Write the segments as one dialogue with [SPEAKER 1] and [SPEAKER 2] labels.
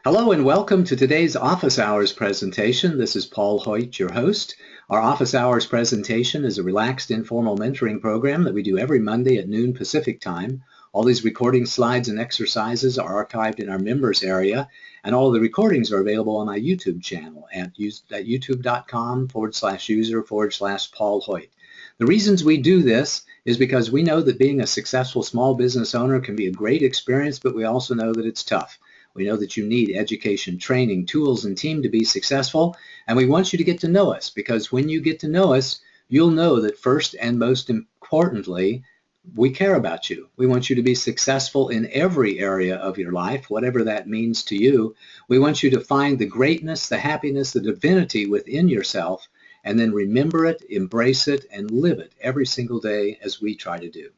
[SPEAKER 1] Hello and welcome to today's Office Hours presentation. This is Paul Hoyt, your host. Our Office Hours presentation is a relaxed, informal mentoring program that we do every Monday at noon Pacific time. All these recording slides and exercises are archived in our members area, and all of the recordings are available on my YouTube channel at youtube.com/user/Paul Hoyt. The reasons we do this is because we know that being a successful small business owner can be a great experience, but we also know that it's tough. We know that you need education, training, tools, and team to be successful, and we want you to get to know us because when you get to know us, you'll know that first and most importantly, we care about you. We want you to be successful in every area of your life, whatever that means to you. We want you to find the greatness, the happiness, the divinity within yourself, and then remember it, embrace it, and live it every single day as we try to do.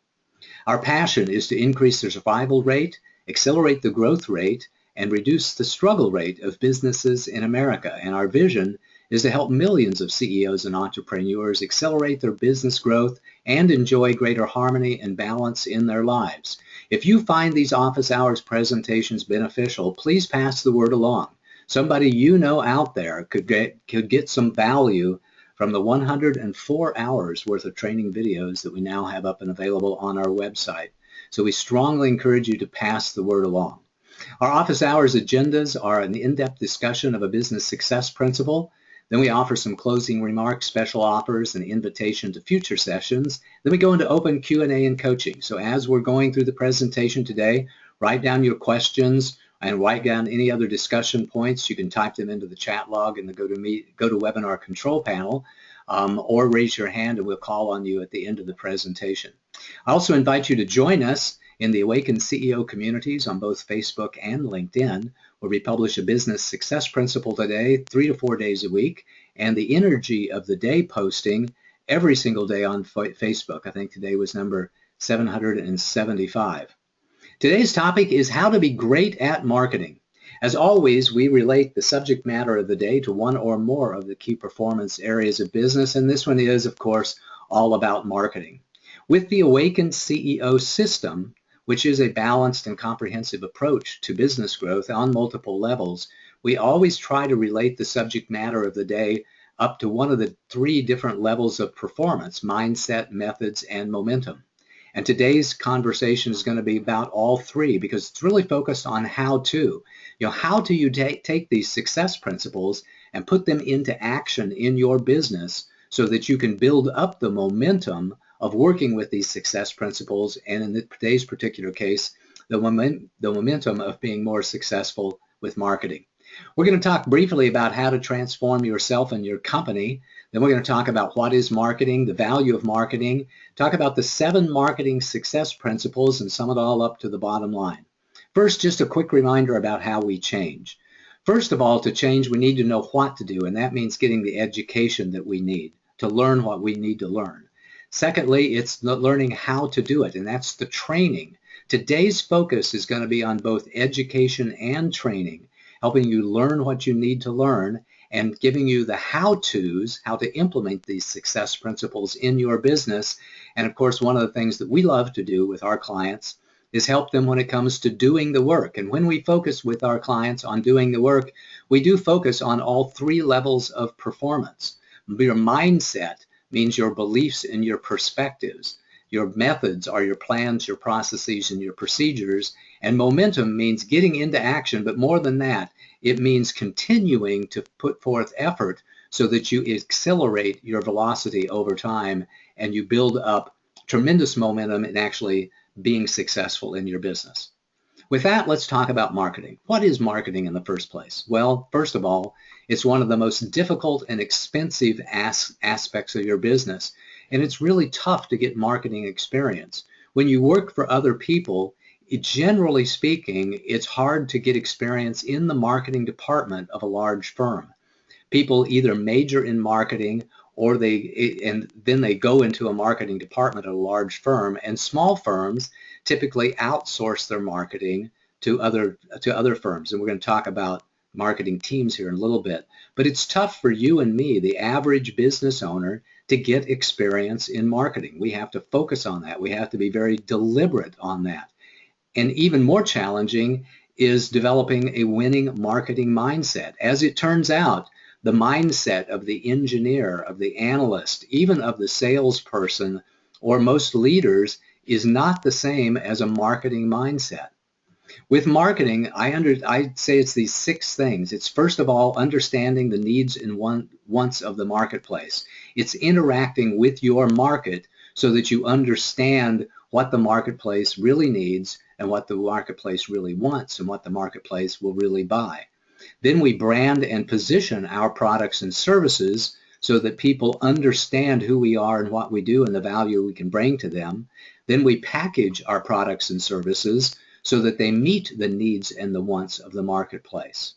[SPEAKER 1] Our passion is to increase the survival rate, accelerate the growth rate, and reduce the struggle rate of businesses in America. And our vision is to help millions of CEOs and entrepreneurs accelerate their business growth and enjoy greater harmony and balance in their lives. If you find these office hours presentations beneficial, please pass the word along. Somebody you know out there could get some value from the 104 hours worth of training videos that we now have up and available on our website. So we strongly encourage you to pass the word along. Our office hours agendas are an in-depth discussion of a business success principle. Then we offer some closing remarks, special offers, and invitation to future sessions. Then we go into open Q&A and coaching. So as we're going through the presentation today, write down your questions and write down any other discussion points. You can type them into the chat log in the GoToWebinar control panel, or raise your hand and we'll call on you at the end of the presentation. I also invite you to join us in the Awakened CEO communities on both Facebook and LinkedIn, where we publish a business success principle today, 3 to 4 days a week, and the energy of the day posting every single day on Facebook. I think today was number 775. Today's topic is how to be great at marketing. As always, we relate the subject matter of the day to one or more of the key performance areas of business, and this one is, of course, all about marketing. With the Awakened CEO system, which is a balanced and comprehensive approach to business growth on multiple levels, we always try to relate the subject matter of the day up to one of the 3 different levels of performance: mindset, methods, and momentum. And today's conversation is going to be about all 3 because it's really focused on how to. How do you take these success principles and put them into action in your business so that you can build up the momentum of working with these success principles, and in today's particular case, the momentum of being more successful with marketing. We're going to talk briefly about how to transform yourself and your company. Then we're going to talk about what is marketing, the value of marketing, talk about the 7 marketing success principles, and sum it all up to the bottom line. First, just a quick reminder about how we change. First of all, to change, we need to know what to do, and that means getting the education that we need to learn what we need to learn. Secondly, it's learning how to do it, and that's the training. Today's focus is going to be on both education and training, helping you learn what you need to learn and giving you the how-tos, how to implement these success principles in your business. And of course, one of the things that we love to do with our clients is help them when it comes to doing the work. And when we focus with our clients on doing the work, we do focus on all 3 levels of performance. Your mindset means your beliefs and your perspectives. Your methods are your plans, your processes, and your procedures. And momentum means getting into action, but more than that, it means continuing to put forth effort so that you accelerate your velocity over time and you build up tremendous momentum in actually being successful in your business. With that, let's talk about marketing. What is marketing in the first place? Well, first of all, it's one of the most difficult and expensive aspects of your business, and it's really tough to get marketing experience. When you work for other people, generally speaking, it's hard to get experience in the marketing department of a large firm. People either major in marketing or then they go into a marketing department at a large firm, and small firms typically outsource their marketing to other firms. And we're going to talk about marketing teams here in a little bit. But it's tough for you and me, the average business owner, to get experience in marketing. We have to focus on that. We have to be very deliberate on that. And even more challenging is developing a winning marketing mindset. As it turns out, the mindset of the engineer, of the analyst, even of the salesperson, or most leaders is not the same as a marketing mindset. With marketing, I say it's these 6 things. It's first of all understanding the needs and wants of the marketplace. It's interacting with your market so that you understand what the marketplace really needs and what the marketplace really wants and what the marketplace will really buy. Then we brand and position our products and services so that people understand who we are and what we do and the value we can bring to them. Then we package our products and services so that they meet the needs and the wants of the marketplace.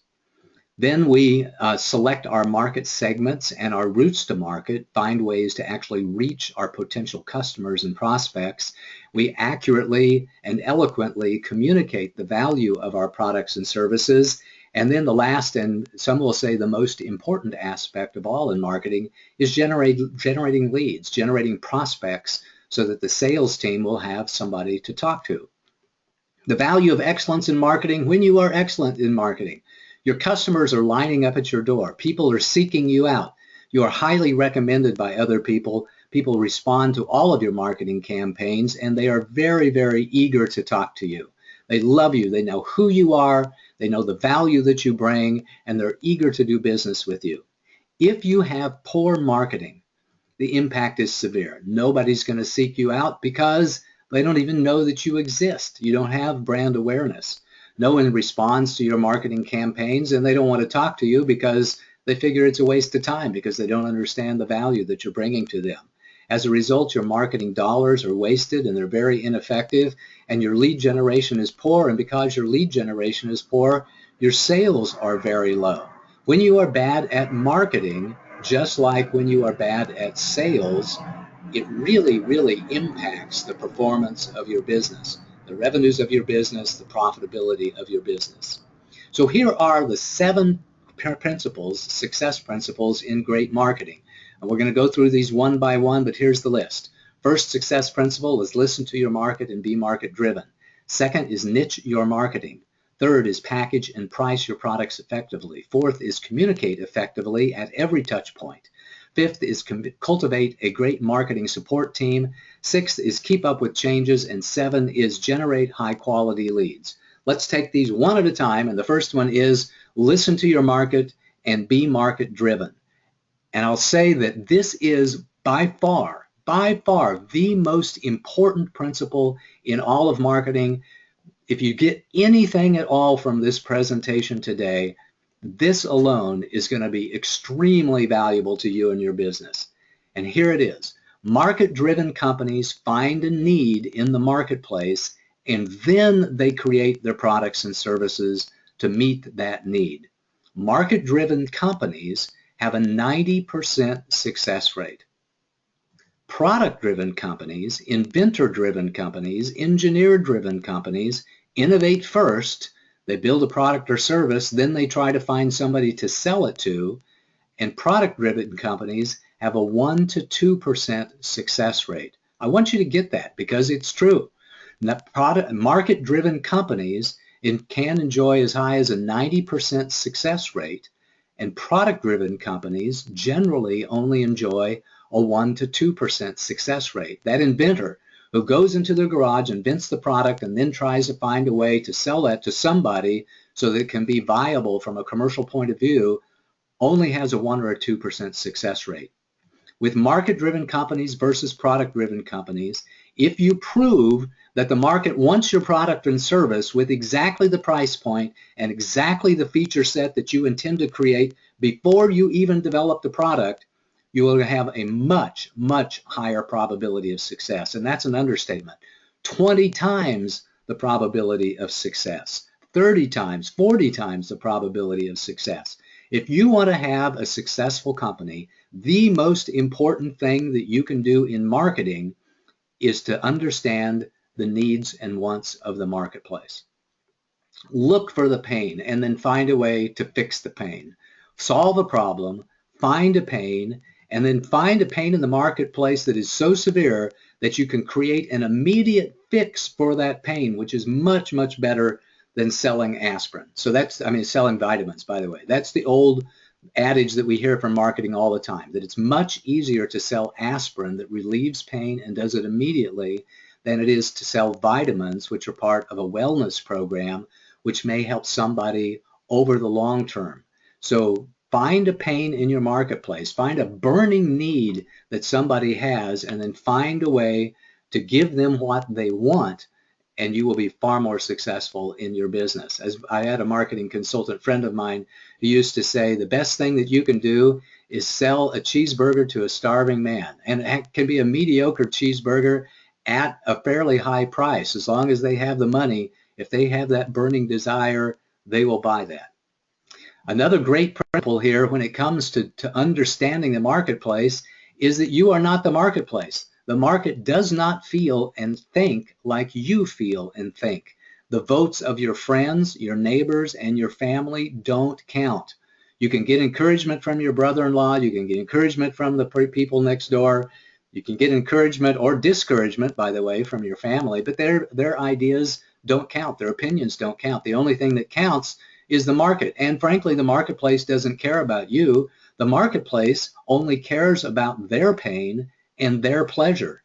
[SPEAKER 1] Then we select our market segments and our routes to market, find ways to actually reach our potential customers and prospects. We accurately and eloquently communicate the value of our products and services. And then the last, and some will say the most important aspect of all in marketing, is generating leads, generating prospects so that the sales team will have somebody to talk to. The value of excellence in marketing: when you are excellent in marketing, your customers are lining up at your door. People are seeking you out. You are highly recommended by other people. People respond to all of your marketing campaigns, and they are very, very eager to talk to you. They love you. They know who you are. They know the value that you bring, and they're eager to do business with you. If you have poor marketing, the impact is severe. Nobody's going to seek you out because they don't even know that you exist. You don't have brand awareness. No one responds to your marketing campaigns, and they don't want to talk to you because they figure it's a waste of time because they don't understand the value that you're bringing to them. As a result, your marketing dollars are wasted and they're very ineffective, and your lead generation is poor, and because your lead generation is poor, your sales are very low. When you are bad at marketing, just like when you are bad at sales, it really, really impacts the performance of your business, the revenues of your business, the profitability of your business. So here are the 7 principles, success principles in great marketing. And we're going to go through these one by one, but here's the list. First success principle is listen to your market and be market driven. Second is niche your marketing. Third is package and price your products effectively. Fourth is communicate effectively at every touch point. Fifth is cultivate a great marketing support team. Sixth is keep up with changes. And 7 is generate high quality leads. Let's take these one at a time. And the first one is listen to your market and be market driven. And I'll say that this is by far the most important principle in all of marketing. If you get anything at all from this presentation today, this alone is going to be extremely valuable to you and your business. And here it is. Market-driven companies find a need in the marketplace, and then they create their products and services to meet that need. Market-driven companies have a 90% success rate. Product-driven companies, inventor-driven companies, engineer-driven companies innovate first. They build a product or service, then they try to find somebody to sell it to, and product-driven companies have a 1 to 2% success rate. I want you to get that because it's true. Market-driven companies can enjoy as high as a 90% success rate, and product-driven companies generally only enjoy a 1 to 2% success rate. That inventor who goes into their garage, invents the product, and then tries to find a way to sell that to somebody so that it can be viable from a commercial point of view, only has a 1 or a 2% success rate. With market-driven companies versus product-driven companies, if you prove that the market wants your product and service with exactly the price point and exactly the feature set that you intend to create before you even develop the product, you will have a much, much higher probability of success. And that's an understatement. 20 times the probability of success, 30 times, 40 times the probability of success. If you want to have a successful company, the most important thing that you can do in marketing is to understand the needs and wants of the marketplace. Look for the pain and then find a way to fix the pain. Solve a problem, find a pain, and then find a pain in the marketplace that is so severe that you can create an immediate fix for that pain, which is much, much better than selling aspirin. So that's, I mean, selling vitamins, by the way. That's the old adage that we hear from marketing all the time, that it's much easier to sell aspirin that relieves pain and does it immediately than it is to sell vitamins, which are part of a wellness program, which may help somebody over the long term. So find a pain in your marketplace, find a burning need that somebody has, and then find a way to give them what they want, and you will be far more successful in your business. As I had a marketing consultant friend of mine who used to say, the best thing that you can do is sell a cheeseburger to a starving man. And it can be a mediocre cheeseburger at a fairly high price. As long as they have the money, if they have that burning desire, they will buy that. Another great principle here when it comes to understanding the marketplace is that you are not the marketplace. The market does not feel and think like you feel and think. The votes of your friends, your neighbors, and your family don't count. You can get encouragement from your brother-in-law. You can get encouragement from the people next door. You can get encouragement or discouragement, by the way, from your family, but their ideas don't count. Their opinions don't count. The only thing that counts is the market. And frankly, the marketplace doesn't care about you. The marketplace only cares about their pain and their pleasure.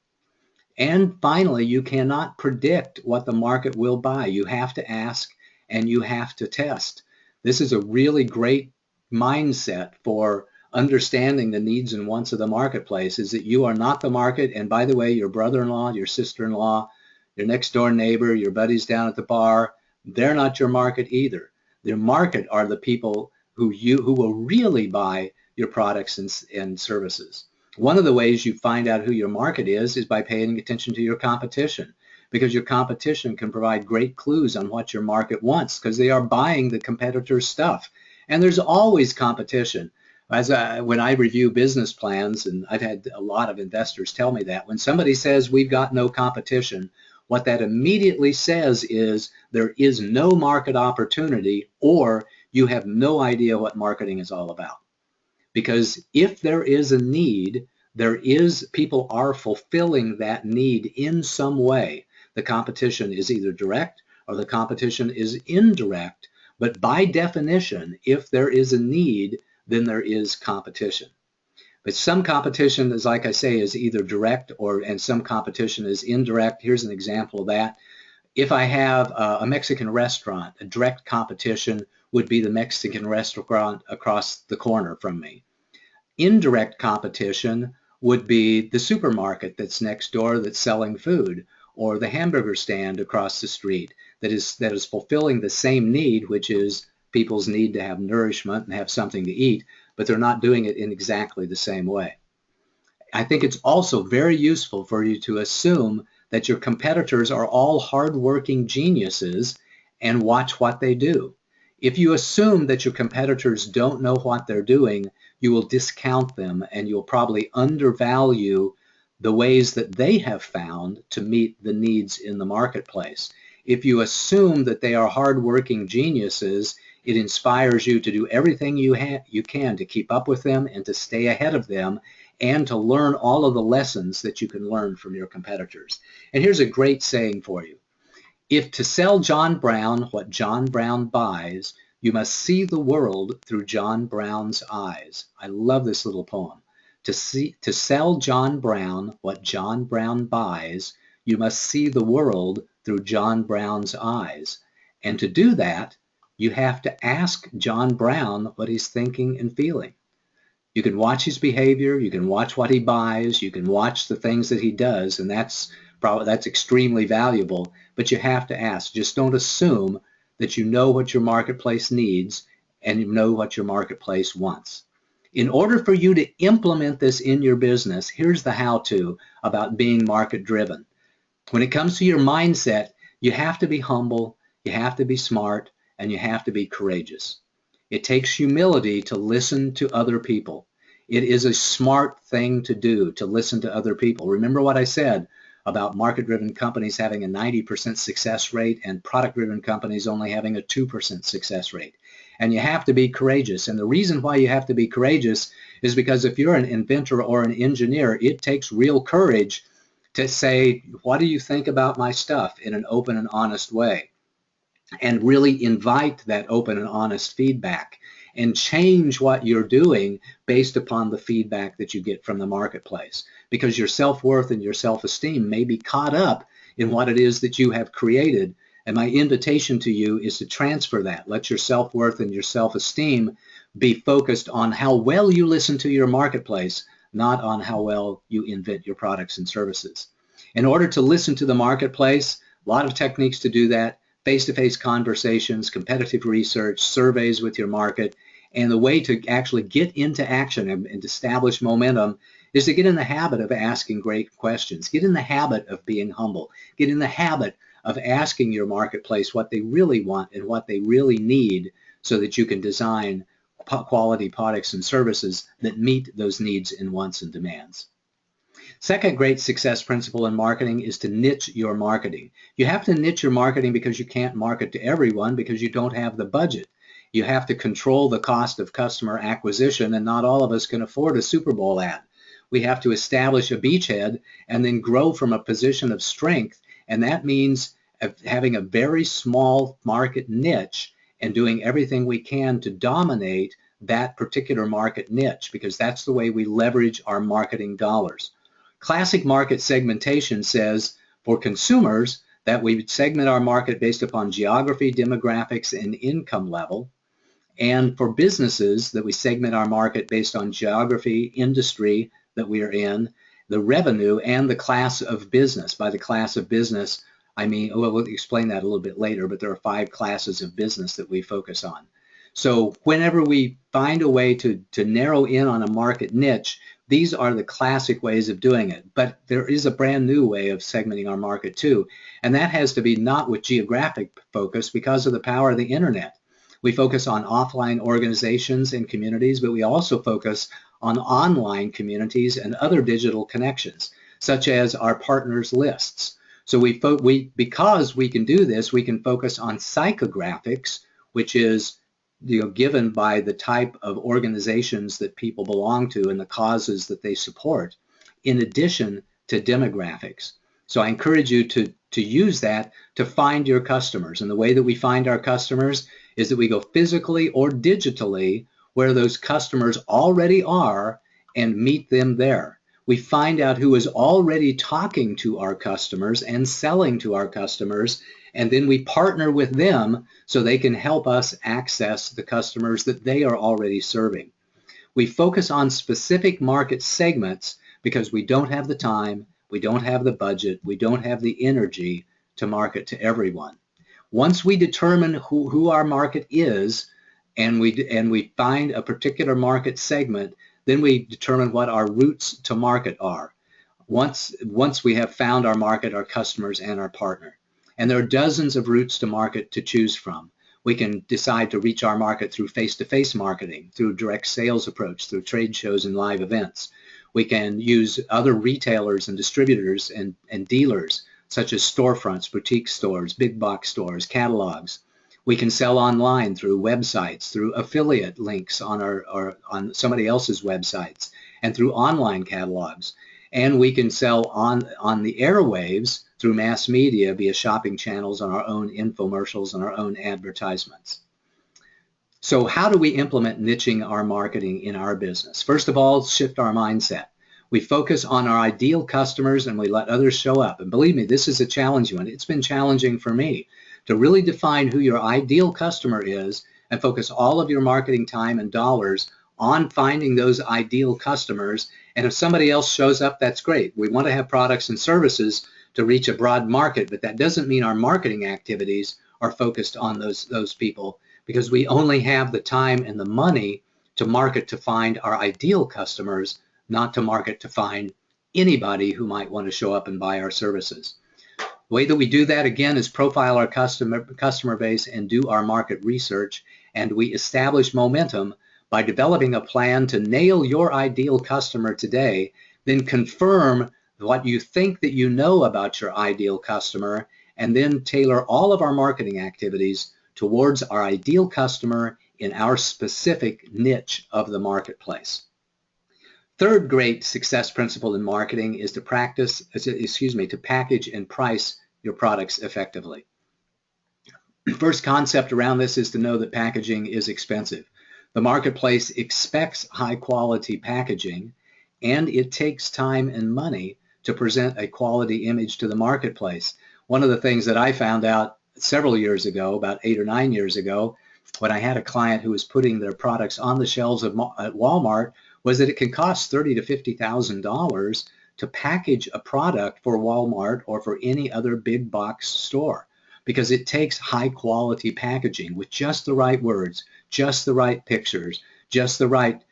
[SPEAKER 1] And finally, you cannot predict what the market will buy. You have to ask and you have to test. This is a really great mindset for understanding the needs and wants of the marketplace, is that you are not the market. And by the way, your brother-in-law, your sister-in-law, your next door neighbor, your buddies down at the bar, they're not your market either. Their market are the people who will really buy your products and services. One of the ways you find out who your market is by paying attention to your competition, because your competition can provide great clues on what your market wants, because they are buying the competitor's stuff. And there's always competition. When I review business plans, and I've had a lot of investors tell me that, when somebody says we've got no competition, what that immediately says is there is no market opportunity, or you have no idea what marketing is all about. Because if there is a need, people are fulfilling that need in some way. The competition is either direct or the competition is indirect, but by definition, if there is a need, then there is competition. But some competition, is like I say, is either direct and some competition is indirect. Here's an example of that. If I have a Mexican restaurant, a direct competition would be the Mexican restaurant across the corner from me. Indirect competition would be the supermarket that's next door that's selling food, or the hamburger stand across the street that is fulfilling the same need, which is people's need to have nourishment and have something to eat, but they're not doing it in exactly the same way. I think it's also very useful for you to assume that your competitors are all hardworking geniuses and watch what they do. If you assume that your competitors don't know what they're doing, you will discount them and you'll probably undervalue the ways that they have found to meet the needs in the marketplace. If you assume that they are hardworking geniuses, it inspires you to do everything you can to keep up with them and to stay ahead of them and to learn all of the lessons that you can learn from your competitors. And here's a great saying for you. If to sell John Brown what John Brown buys, you must see the world through John Brown's eyes. I love this little poem. To sell John Brown what John Brown buys, you must see the world through John Brown's eyes. And to do that, you have to ask John Brown what he's thinking and feeling. You can watch his behavior, you can watch what he buys, you can watch the things that he does, and that's extremely valuable, but you have to ask. Just don't assume that you know what your marketplace needs and you know what your marketplace wants. In order for you to implement this in your business, here's the how-to about being market-driven. When it comes to your mindset, you have to be humble, you have to be smart, and you have to be courageous. It takes humility to listen to other people. It is a smart thing to do, to listen to other people. Remember what I said about market-driven companies having a 90% success rate and product-driven companies only having a 2% success rate. And you have to be courageous. And the reason why you have to be courageous is because if you're an inventor or an engineer, it takes real courage to say, what do you think about my stuff, in an open and honest way? and really invite that open and honest feedback and change what you're doing based upon the feedback that you get from the marketplace, because your self-worth and your self-esteem may be caught up in what it is that you have created. And my invitation to you is to transfer that. Let your self-worth and your self-esteem be focused on how well you listen to your marketplace, not on how well you invent your products and services. In order to listen to the marketplace, a lot of techniques to do that: face-to-face conversations, competitive research, surveys with your market. And the way to actually get into action and establish momentum is to get in the habit of asking great questions. Get in the habit of being humble. Get in the habit of asking your marketplace what they really want and what they really need, so that you can design quality products and services that meet those needs and wants and demands. Second great success principle in marketing is to niche your marketing. You have to niche your marketing because you can't market to everyone, because you don't have the budget. You have to control the cost of customer acquisition, and not all of us can afford a Super Bowl ad. We have to establish a beachhead and then grow from a position of strength, and that means having a very small market niche and doing everything we can to dominate that particular market niche, because that's the way we leverage our marketing dollars. Classic market segmentation says for consumers that we segment our market based upon geography, demographics, and income level. And for businesses, that we segment our market based on geography, industry that we are in, the revenue, and the class of business. By the class of business, I mean, we'll explain that a little bit later, but there are 5 classes of business that we focus on. So whenever we find a way to narrow in on a market niche, these are the classic ways of doing it. But there is a brand new way of segmenting our market too, and that has to be not with geographic focus, because of the power of the internet. We focus on offline organizations and communities, but we also focus on online communities and other digital connections, such as our partners lists. So because we can do this, we can focus on psychographics, which is given by the type of organizations that people belong to and the causes that they support, in addition to demographics. So I encourage you to use that to find your customers. And the way that we find our customers is that we go physically or digitally where those customers already are and meet them there. We find out who is already talking to our customers and selling to our customers, and then we partner with them so they can help us access the customers that they are already serving. We focus on specific market segments because we don't have the time, we don't have the budget, we don't have the energy to market to everyone. Once we determine who our market is, and we find a particular market segment, then we determine what our routes to market are. Once we have found our market, our customers, and our partner. And there are dozens of routes to market to choose from. We can decide to reach our market through face-to-face marketing, through direct sales approach, through trade shows and live events. We can use other retailers and distributors and dealers, such as storefronts, boutique stores, big box stores, catalogs. We can sell online through websites, through affiliate links on on somebody else's websites, and through online catalogs. And we can sell on the airwaves through mass media via shopping channels, on our own infomercials and our own advertisements. So how do we implement niching our marketing in our business? First of all, shift our mindset. We focus on our ideal customers and we let others show up. And believe me, this is a challenging one. It's been challenging for me to really define who your ideal customer is and focus all of your marketing time and dollars on finding those ideal customers. And if somebody else shows up, that's great. We want to have products and services to reach a broad market, but that doesn't mean our marketing activities are focused on those people, because we only have the time and the money to market to find our ideal customers, not to market to find anybody who might want to show up and buy our services. The way that we do that, again, is profile our customer base and do our market research, and we establish momentum by developing a plan to nail your ideal customer today, then confirm what you think that you know about your ideal customer, and then tailor all of our marketing activities towards our ideal customer in our specific niche of the marketplace. Third great success principle in marketing is to package and price your products effectively. First concept around this is to know that packaging is expensive. The marketplace expects high quality packaging, and it takes time and money to present a quality image to the marketplace. One of the things that I found out several years ago, about 8 or 9 years ago, when I had a client who was putting their products on the shelves at Walmart, was that it can cost $30,000 to $50,000 to package a product for Walmart or for any other big box store, because it takes high quality packaging with just the right words, just the right pictures, just the right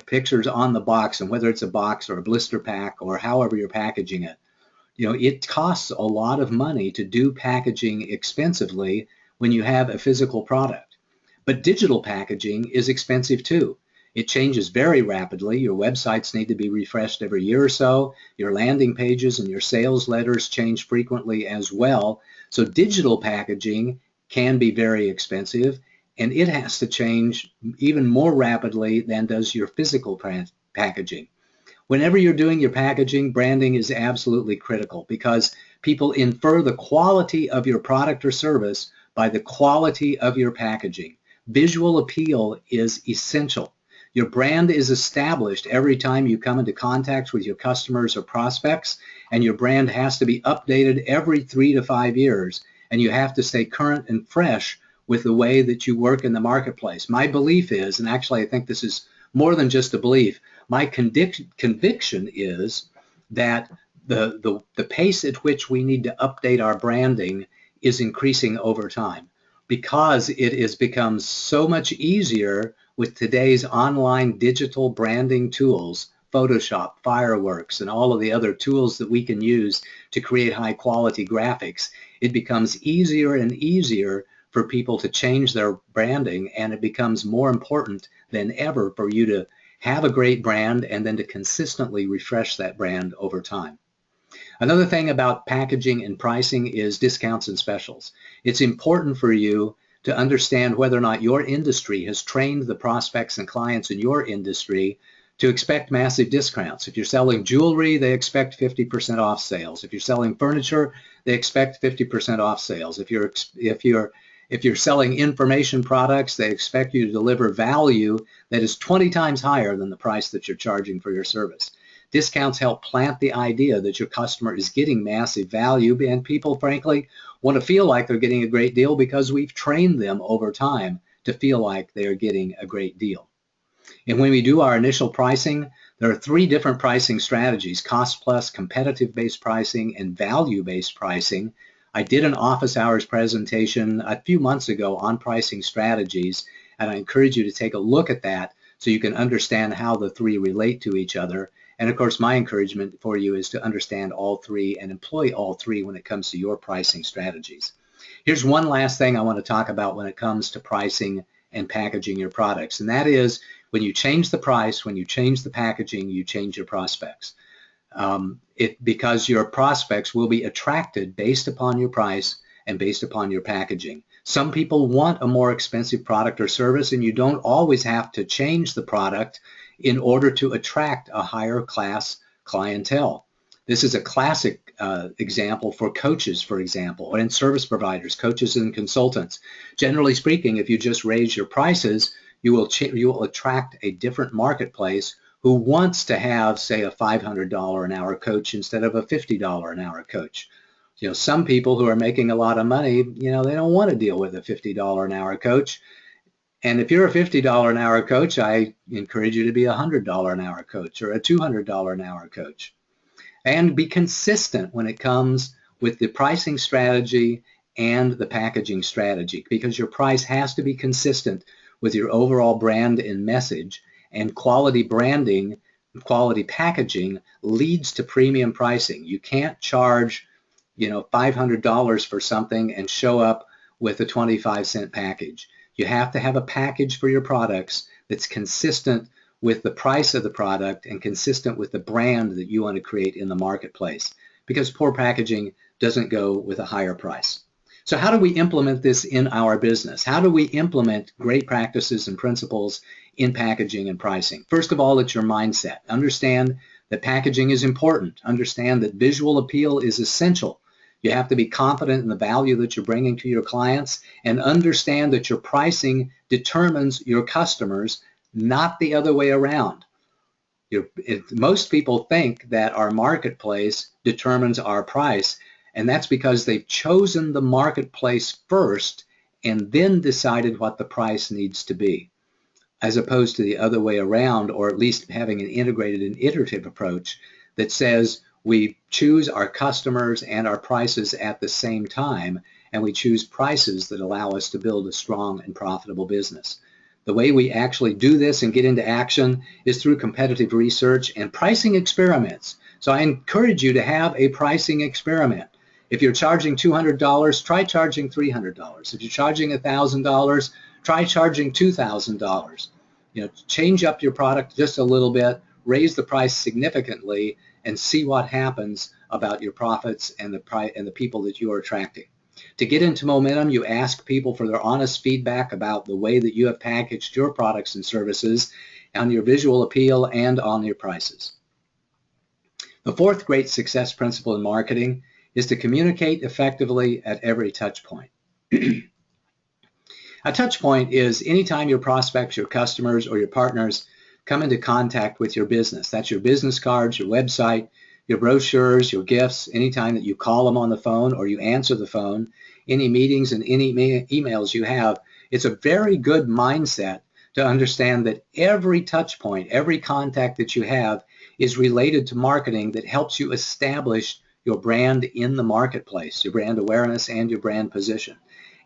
[SPEAKER 1] pictures on the box, and whether it's a box or a blister pack or however you're packaging it. It costs a lot of money to do packaging expensively when you have a physical product. But digital packaging is expensive too. It changes very rapidly. Your websites need to be refreshed every year or so. Your landing pages and your sales letters change frequently as well. So digital packaging can be very expensive, and it has to change even more rapidly than does your physical packaging. Whenever you're doing your packaging, branding is absolutely critical, because people infer the quality of your product or service by the quality of your packaging. Visual appeal is essential. Your brand is established every time you come into contact with your customers or prospects, and your brand has to be updated every 3 to 5 years, and you have to stay current and fresh with the way that you work in the marketplace. My belief is, and actually I think this is more than just a belief, my conviction is that the pace at which we need to update our branding is increasing over time, because it has become so much easier with today's online digital branding tools, Photoshop, Fireworks, and all of the other tools that we can use to create high quality graphics. It becomes easier and easier for people to change their branding, and it becomes more important than ever for you to have a great brand and then to consistently refresh that brand over time. Another thing about packaging and pricing is discounts and specials. It's important for you to understand whether or not your industry has trained the prospects and clients in your industry to expect massive discounts. If you're selling jewelry, they expect 50% off sales. If you're selling furniture, they expect 50% off sales. If you're selling information products, they expect you to deliver value that is 20 times higher than the price that you're charging for your service. Discounts help plant the idea that your customer is getting massive value, and people, frankly, want to feel like they're getting a great deal because we've trained them over time to feel like they're getting a great deal. And when we do our initial pricing, there are 3 different pricing strategies: cost plus, competitive-based pricing, and value-based pricing. I did an office hours presentation a few months ago on pricing strategies, and I encourage you to take a look at that so you can understand how the 3 relate to each other. And of course, my encouragement for you is to understand all 3 and employ all 3 when it comes to your pricing strategies. Here's one last thing I want to talk about when it comes to pricing and packaging your products, and that is, when you change the price, when you change the packaging, you change your prospects. Because your prospects will be attracted based upon your price and based upon your packaging. Some people want a more expensive product or service, and you don't always have to change the product in order to attract a higher class clientele. This is a classic example for coaches, for example, and service providers, coaches and consultants. Generally speaking, if you just raise your prices, you will attract a different marketplace who wants to have, say, a $500 an hour coach instead of a $50 an hour coach. Some people who are making a lot of money, they don't want to deal with a $50 an hour coach. And if you're a $50 an hour coach, I encourage you to be a $100 an hour coach or a $200 an hour coach. And be consistent when it comes with the pricing strategy and the packaging strategy, because your price has to be consistent with your overall brand and message. And quality branding, quality packaging leads to premium pricing. You can't charge, $500 for something and show up with a 25-cent package. You have to have a package for your products that's consistent with the price of the product and consistent with the brand that you want to create in the marketplace, because poor packaging doesn't go with a higher price. So how do we implement this in our business? How do we implement great practices and principles in packaging and pricing? First of all, it's your mindset. Understand that packaging is important. Understand that visual appeal is essential. You have to be confident in the value that you're bringing to your clients and understand that your pricing determines your customers, not the other way around. Most people think that our marketplace determines our price, and that's because they've chosen the marketplace first and then decided what the price needs to be, as opposed to the other way around, or at least having an integrated and iterative approach that says we choose our customers and our prices at the same time, and we choose prices that allow us to build a strong and profitable business. The way we actually do this and get into action is through competitive research and pricing experiments. So I encourage you to have a pricing experiment. If you're charging $200, try charging $300. If you're charging $1,000, try charging $2,000. Change up your product just a little bit, raise the price significantly, and see what happens about your profits and the people that you are attracting. To get into momentum, you ask people for their honest feedback about the way that you have packaged your products and services, on your visual appeal, and on your prices. The fourth great success principle in marketing is to communicate effectively at every touch point. A touch point is anytime your prospects, your customers, or your partners come into contact with your business. That's your business cards, your website, your brochures, your gifts, anytime that you call them on the phone or you answer the phone, any meetings and any emails you have. It's a very good mindset to understand that every touch point, every contact that you have is related to marketing that helps you establish your brand in the marketplace, your brand awareness and your brand position.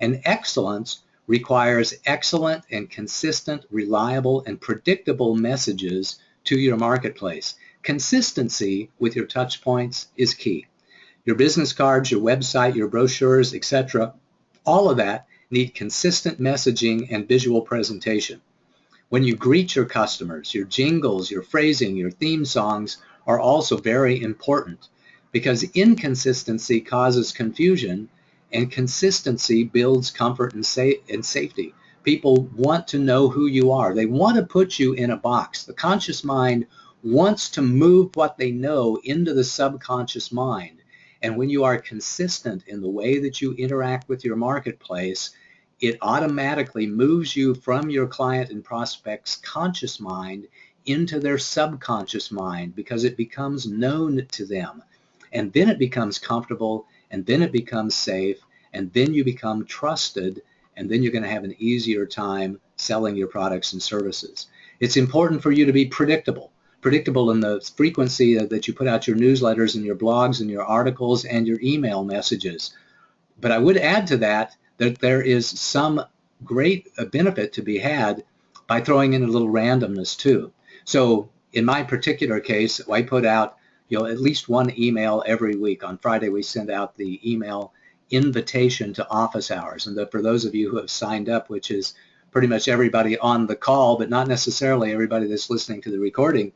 [SPEAKER 1] And excellence requires excellent and consistent, reliable, and predictable messages to your marketplace. Consistency with your touch points is key. Your business cards, your website, your brochures, etc., all of that need consistent messaging and visual presentation. When you greet your customers, your jingles, your phrasing, your theme songs are also very important, because inconsistency causes confusion and consistency builds comfort and safety. People want to know who you are. They want to put you in a box. The conscious mind wants to move what they know into the subconscious mind. And when you are consistent in the way that you interact with your marketplace, it automatically moves you from your client and prospect's conscious mind into their subconscious mind, because it becomes known to them. And then it becomes comfortable, and then it becomes safe, and then you become trusted, and then you're going to have an easier time selling your products and services. It's important for you to be predictable in the frequency that you put out your newsletters and your blogs and your articles and your email messages. But I would add to that there is some great benefit to be had by throwing in a little randomness too. So in my particular case, I put out at least one email every week. On Friday, we send out the email invitation to office hours. And for those of you who have signed up, which is pretty much everybody on the call, but not necessarily everybody that's listening to the recording,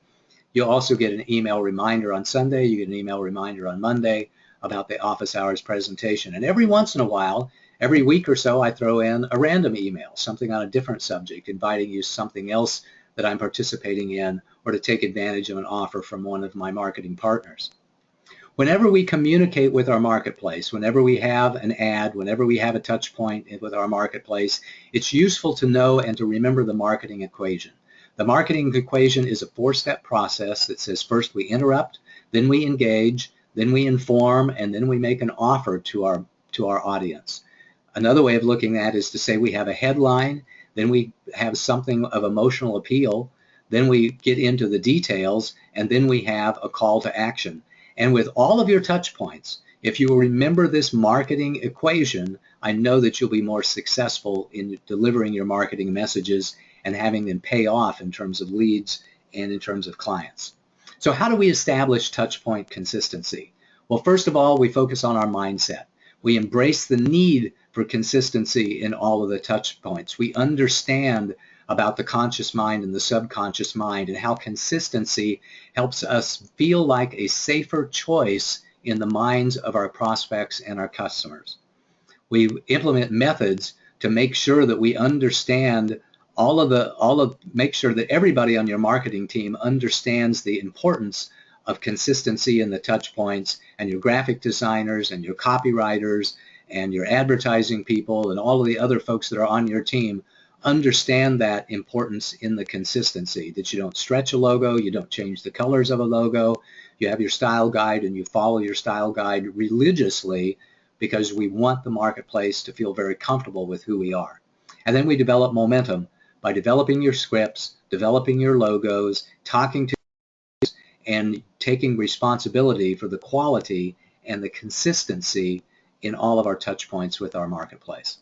[SPEAKER 1] you'll also get an email reminder on Sunday. You get an email reminder on Monday about the office hours presentation. And every once in a while, every week or so, I throw in a random email, something on a different subject, inviting you to something else that I'm participating in, or to take advantage of an offer from one of my marketing partners. Whenever we communicate with our marketplace, whenever we have an ad, whenever we have a touch point with our marketplace, it's useful to know and to remember the marketing equation. The marketing equation is a four-step process that says first we interrupt, then we engage, then we inform, and then we make an offer to our audience. Another way of looking at it is to say we have a headline, then we have something of emotional appeal, then we get into the details, and then we have a call to action. And with all of your touch points, if you remember this marketing equation, I know that you'll be more successful in delivering your marketing messages and having them pay off in terms of leads and in terms of clients. So how do we establish touch point consistency? Well, first of all, we focus on our mindset. We embrace the need for consistency in all of the touch points. We understand about the conscious mind and the subconscious mind, and how consistency helps us feel like a safer choice in the minds of our prospects and our customers. We implement methods to make sure that we understand make sure that everybody on your marketing team understands the importance of consistency in the touch points, and your graphic designers and your copywriters and your advertising people and all of the other folks that are on your team understand that importance in the consistency, that you don't stretch a logo, you don't change the colors of a logo, you have your style guide and you follow your style guide religiously, because we want the marketplace to feel very comfortable with who we are. And then we develop momentum by developing your scripts, developing your logos, talking to and taking responsibility for the quality and the consistency in all of our touch points with our marketplace.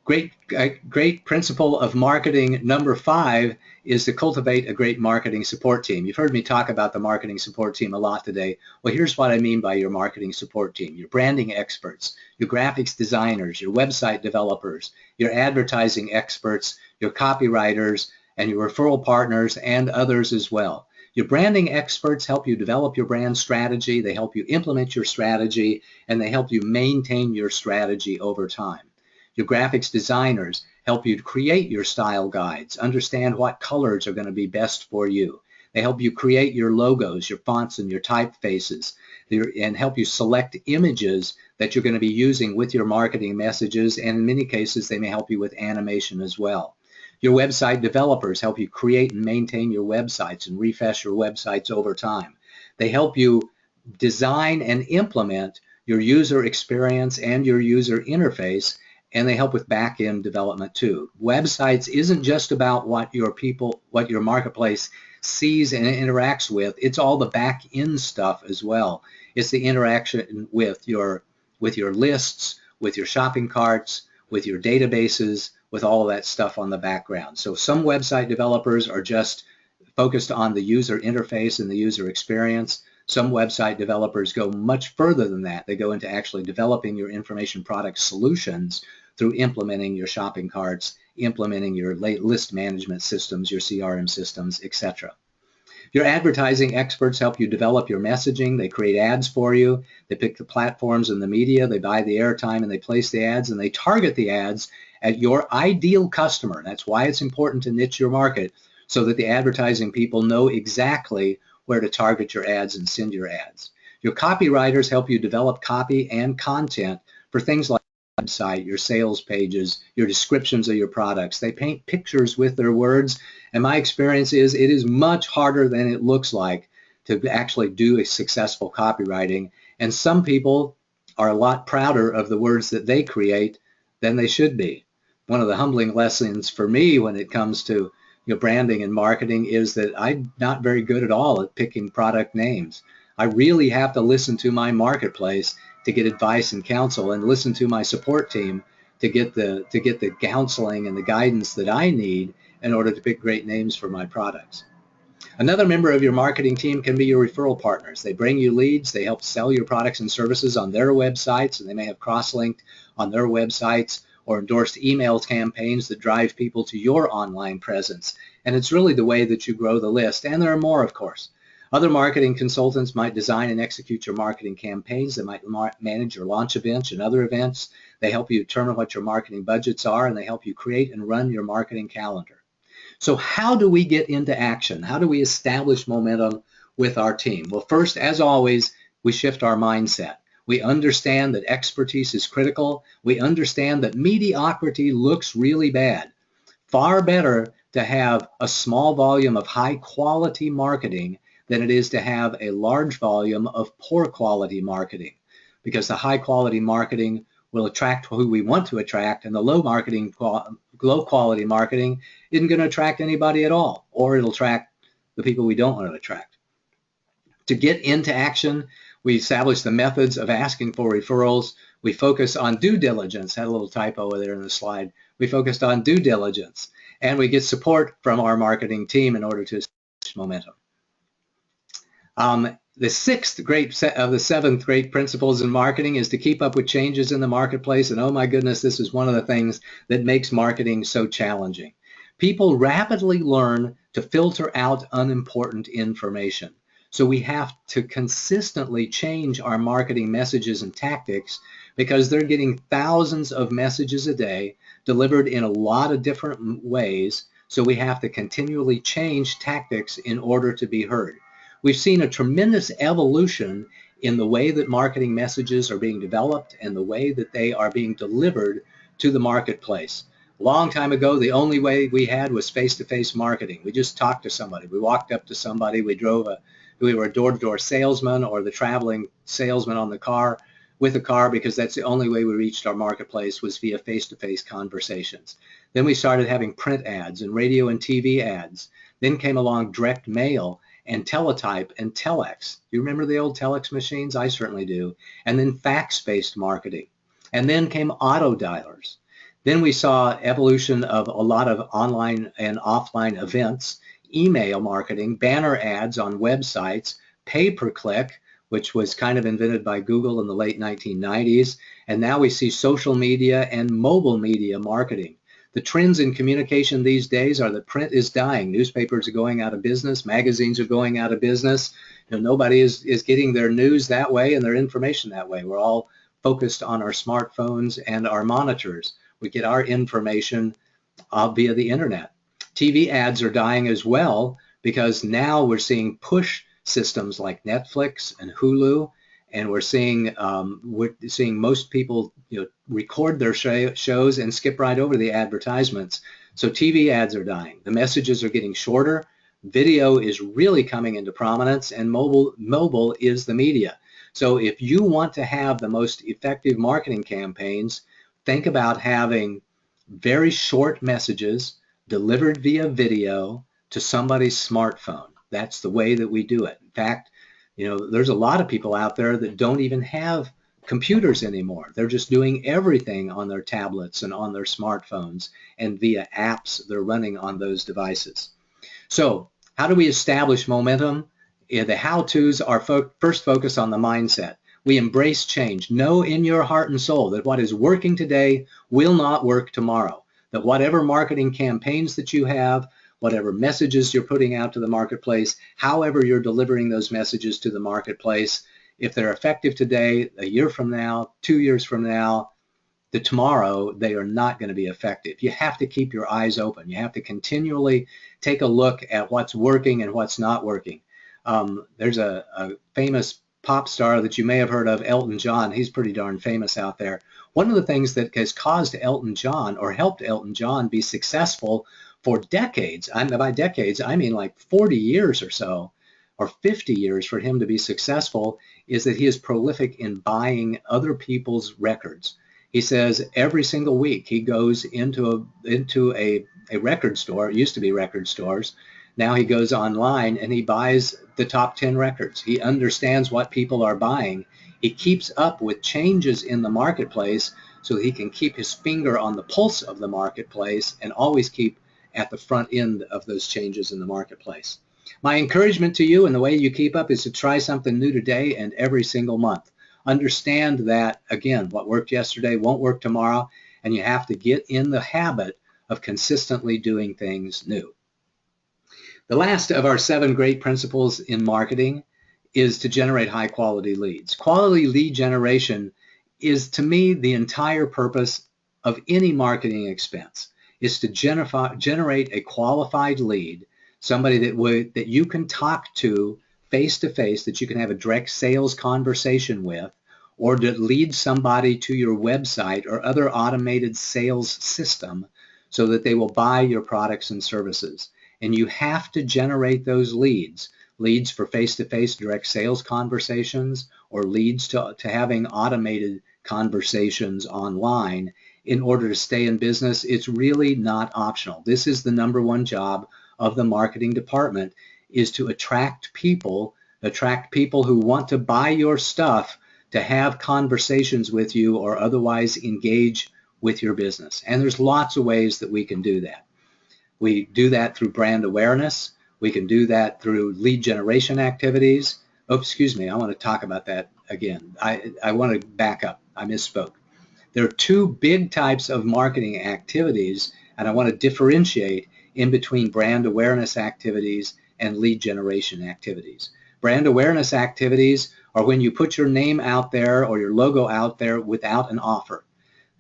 [SPEAKER 1] Great principle of marketing number 5 is to cultivate a great marketing support team. You've heard me talk about the marketing support team a lot today. Well, here's what I mean by your marketing support team: your branding experts, your graphics designers, your website developers, your advertising experts, your copywriters, and your referral partners, and others as well. Your branding experts help you develop your brand strategy, they help you implement your strategy, and they help you maintain your strategy over time. Your graphics designers help you create your style guides, understand what colors are going to be best for you. They help you create your logos, your fonts, and your typefaces, and help you select images that you're going to be using with your marketing messages, and in many cases they may help you with animation as well. Your website developers help you create and maintain your websites and refresh your websites over time. They help you design and implement your user experience and your user interface, and they help with back-end development too. Websites isn't just about what your marketplace sees and interacts with. It's all the back-end stuff as well. It's the interaction with your lists, with your shopping carts, with your databases, with all of that stuff on the background. So some website developers are just focused on the user interface and the user experience. Some website developers go much further than that. They go into actually developing your information product solutions through implementing your shopping carts, implementing your list management systems, your CRM systems, etc. Your advertising experts help you develop your messaging. They create ads for you. They pick the platforms and the media. They buy the airtime and they place the ads, and they target the ads at your ideal customer. That's why it's important to niche your market, so that the advertising people know exactly where to target your ads and send your ads. Your copywriters help you develop copy and content for things like your website, your sales pages, your descriptions of your products. They paint pictures with their words, and my experience is it is much harder than it looks like to actually do a successful copywriting, and some people are a lot prouder of the words that they create than they should be. One of the humbling lessons for me when it comes to branding and marketing is that I'm not very good at all at picking product names. I really have to listen to my marketplace to get advice and counsel, and listen to my support team to get the counseling and the guidance that I need in order to pick great names for my products. Another member of your marketing team can be your referral partners. They bring you leads, they help sell your products and services on their websites, and they may have cross-linked on their websites or endorsed email campaigns that drive people to your online presence. And it's really the way that you grow the list. And there are more, of course. Other marketing consultants might design and execute your marketing campaigns. They might manage your launch events and other events. They help you determine what your marketing budgets are, and they help you create and run your marketing calendar. So how do we get into action? How do we establish momentum with our team? Well, first, as always, we shift our mindset. We understand that expertise is critical. We understand that mediocrity looks really bad. Far better to have a small volume of high quality marketing than it is to have a large volume of poor quality marketing, because the high quality marketing will attract who we want to attract, and the low quality marketing isn't going to attract anybody at all, or it'll attract the people we don't want to attract. To get into action, we establish the methods of asking for referrals. We focus on due diligence. Had a little typo there in the slide. We focused on due diligence, and we get support from our marketing team in order to establish momentum. The seventh great principles in marketing is to keep up with changes in the marketplace. And oh my goodness, this is one of the things that makes marketing so challenging. People rapidly learn to filter out unimportant information. So we have to consistently change our marketing messages and tactics, because they're getting thousands of messages a day delivered in a lot of different ways. So we have to continually change tactics in order to be heard. we've seen a tremendous evolution in the way that marketing messages are being developed and the way that they are being delivered to the marketplace. A long time ago, the only way we had was face-to-face marketing. We just talked to somebody. We walked up to somebody. We were a door-to-door salesman or the traveling salesman on the car with a car, because that's the only way we reached our marketplace was via face-to-face conversations. Then we started having print ads and radio and TV ads. Then came along direct mail and teletype and telex. You remember the old telex machines? I certainly do. And then fax-based marketing. And then came auto dialers. Then we saw evolution of a lot of online and offline events, email marketing, banner ads on websites, pay-per-click, which was kind of invented by Google in the late 1990s. And now we see social media and mobile media marketing. The trends in communication these days are that print is dying. Newspapers are going out of business. Magazines are going out of business. Nobody is getting their news that way and their information that way. We're all focused on our smartphones and our monitors. We get our information via the internet. TV ads are dying as well, because now we're seeing push systems like Netflix and Hulu, and we're seeing most people record their shows and skip right over the advertisements. So TV ads are dying. The messages are getting shorter. Video is really coming into prominence, and mobile is the media. So if you want to have the most effective marketing campaigns, think about having very short messages delivered via video to somebody's smartphone. That's the way that we do it. In fact, there's a lot of people out there that don't even have computers anymore. They're just doing everything on their tablets and on their smartphones and via apps they're running on those devices. So how do we establish momentum? The how-tos are first focus on the mindset. We embrace change. Know in your heart and soul that what is working today will not work tomorrow. That whatever marketing campaigns that you have, whatever messages you're putting out to the marketplace, however you're delivering those messages to the marketplace, if they're effective today, a year from now, 2 years from now, tomorrow, they are not going to be effective. You have to keep your eyes open. You have to continually take a look at what's working and what's not working. There's a famous pop star that you may have heard of, Elton John. He's pretty darn famous out there. One of the things that has caused Elton John, or helped Elton John, be successful for decades, by decades, I mean like 40 years or so, or 50 years for him to be successful, is that he is prolific in buying other people's records. He says every single week he goes into a record store. It used to be record stores. Now he goes online and he buys the top 10 records. He understands what people are buying. He keeps up with changes in the marketplace so that he can keep his finger on the pulse of the marketplace and always keep at the front end of those changes in the marketplace. My encouragement to you and the way you keep up is to try something new today and every single month. Understand that, again, what worked yesterday won't work tomorrow, and you have to get in the habit of consistently doing things new. The last of our 7 great principles in marketing is to generate high-quality leads. Quality lead generation is, to me, the entire purpose of any marketing expense, is to generate a qualified lead, somebody that you can talk to face-to-face, that you can have a direct sales conversation with, or to lead somebody to your website or other automated sales system so that they will buy your products and services. And you have to generate those leads for face-to-face direct sales conversations, or leads to having automated conversations online in order to stay in business. It's really not optional. This is the #1 job of the marketing department, is to attract people who want to buy your stuff, to have conversations with you or otherwise engage with your business. And there's lots of ways that we can do that. We do that through brand awareness. We can do that through lead generation activities. Oh, excuse me, I want to talk about that again. I want to back up. I misspoke. There are 2 big types of marketing activities, and I want to differentiate in between brand awareness activities and lead generation activities. Brand awareness activities are when you put your name out there or your logo out there without an offer.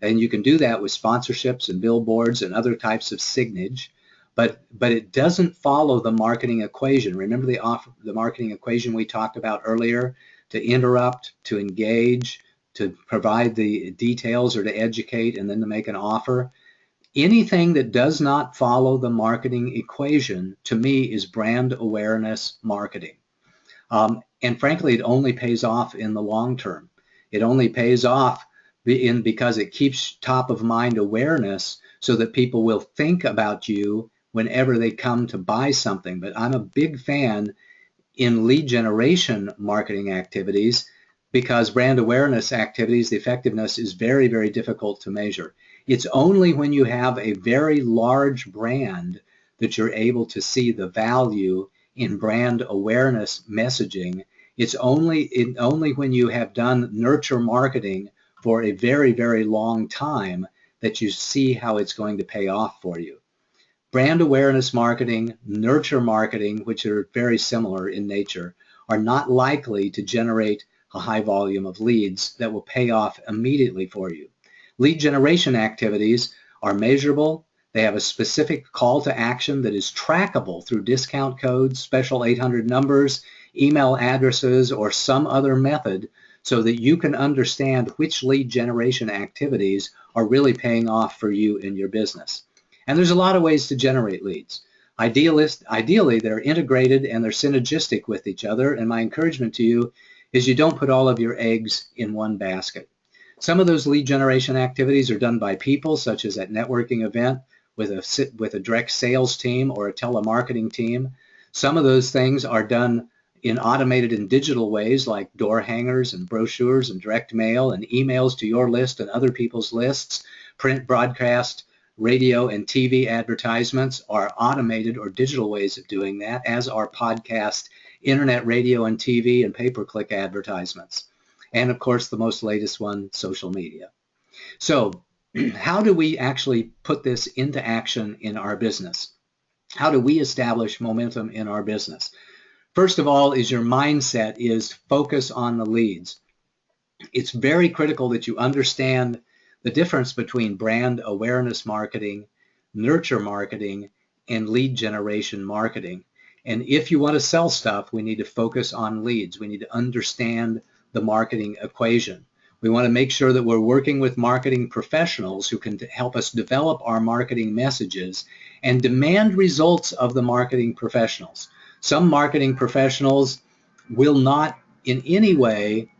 [SPEAKER 1] And you can do that with sponsorships and billboards and other types of signage. but it doesn't follow the marketing equation. Remember the marketing equation we talked about earlier? To interrupt, to engage, to provide the details, or to educate, and then to make an offer. Anything that does not follow the marketing equation, to me, is brand awareness marketing. And frankly, it only pays off in the long term. It only pays off because it keeps top of mind awareness so that people will think about you whenever they come to buy something. But I'm a big fan in lead generation marketing activities because brand awareness activities, the effectiveness is very, very difficult to measure. It's only when you have a very large brand that you're able to see the value in brand awareness messaging. It's only when you have done nurture marketing for a very, very long time that you see how it's going to pay off for you. Brand awareness marketing, nurture marketing, which are very similar in nature, are not likely to generate a high volume of leads that will pay off immediately for you. Lead generation activities are measurable. They have a specific call to action that is trackable through discount codes, special 800 numbers, email addresses, or some other method so that you can understand which lead generation activities are really paying off for you in your business. And there's a lot of ways to generate leads. Ideally, they're integrated and they're synergistic with each other. And my encouragement to you is you don't put all of your eggs in one basket. Some of those lead generation activities are done by people, such as at networking event with a direct sales team or a telemarketing team. Some of those things are done in automated and digital ways like door hangers and brochures and direct mail and emails to your list and other people's lists. Print, broadcast, radio, and TV advertisements are automated or digital ways of doing that, as are podcast, internet, radio, and TV, and pay-per-click advertisements. And of course, the most latest one, social media. So how do we actually put this into action in our business? How do we establish momentum in our business? First of all, is your mindset is focus on the leads. It's very critical that you understand the difference between brand awareness marketing, nurture marketing, and lead generation marketing. And if you want to sell stuff, we need to focus on leads. We need to understand the marketing equation. We want to make sure that we're working with marketing professionals who can help us develop our marketing messages and demand results of the marketing professionals. Some marketing professionals will not in any way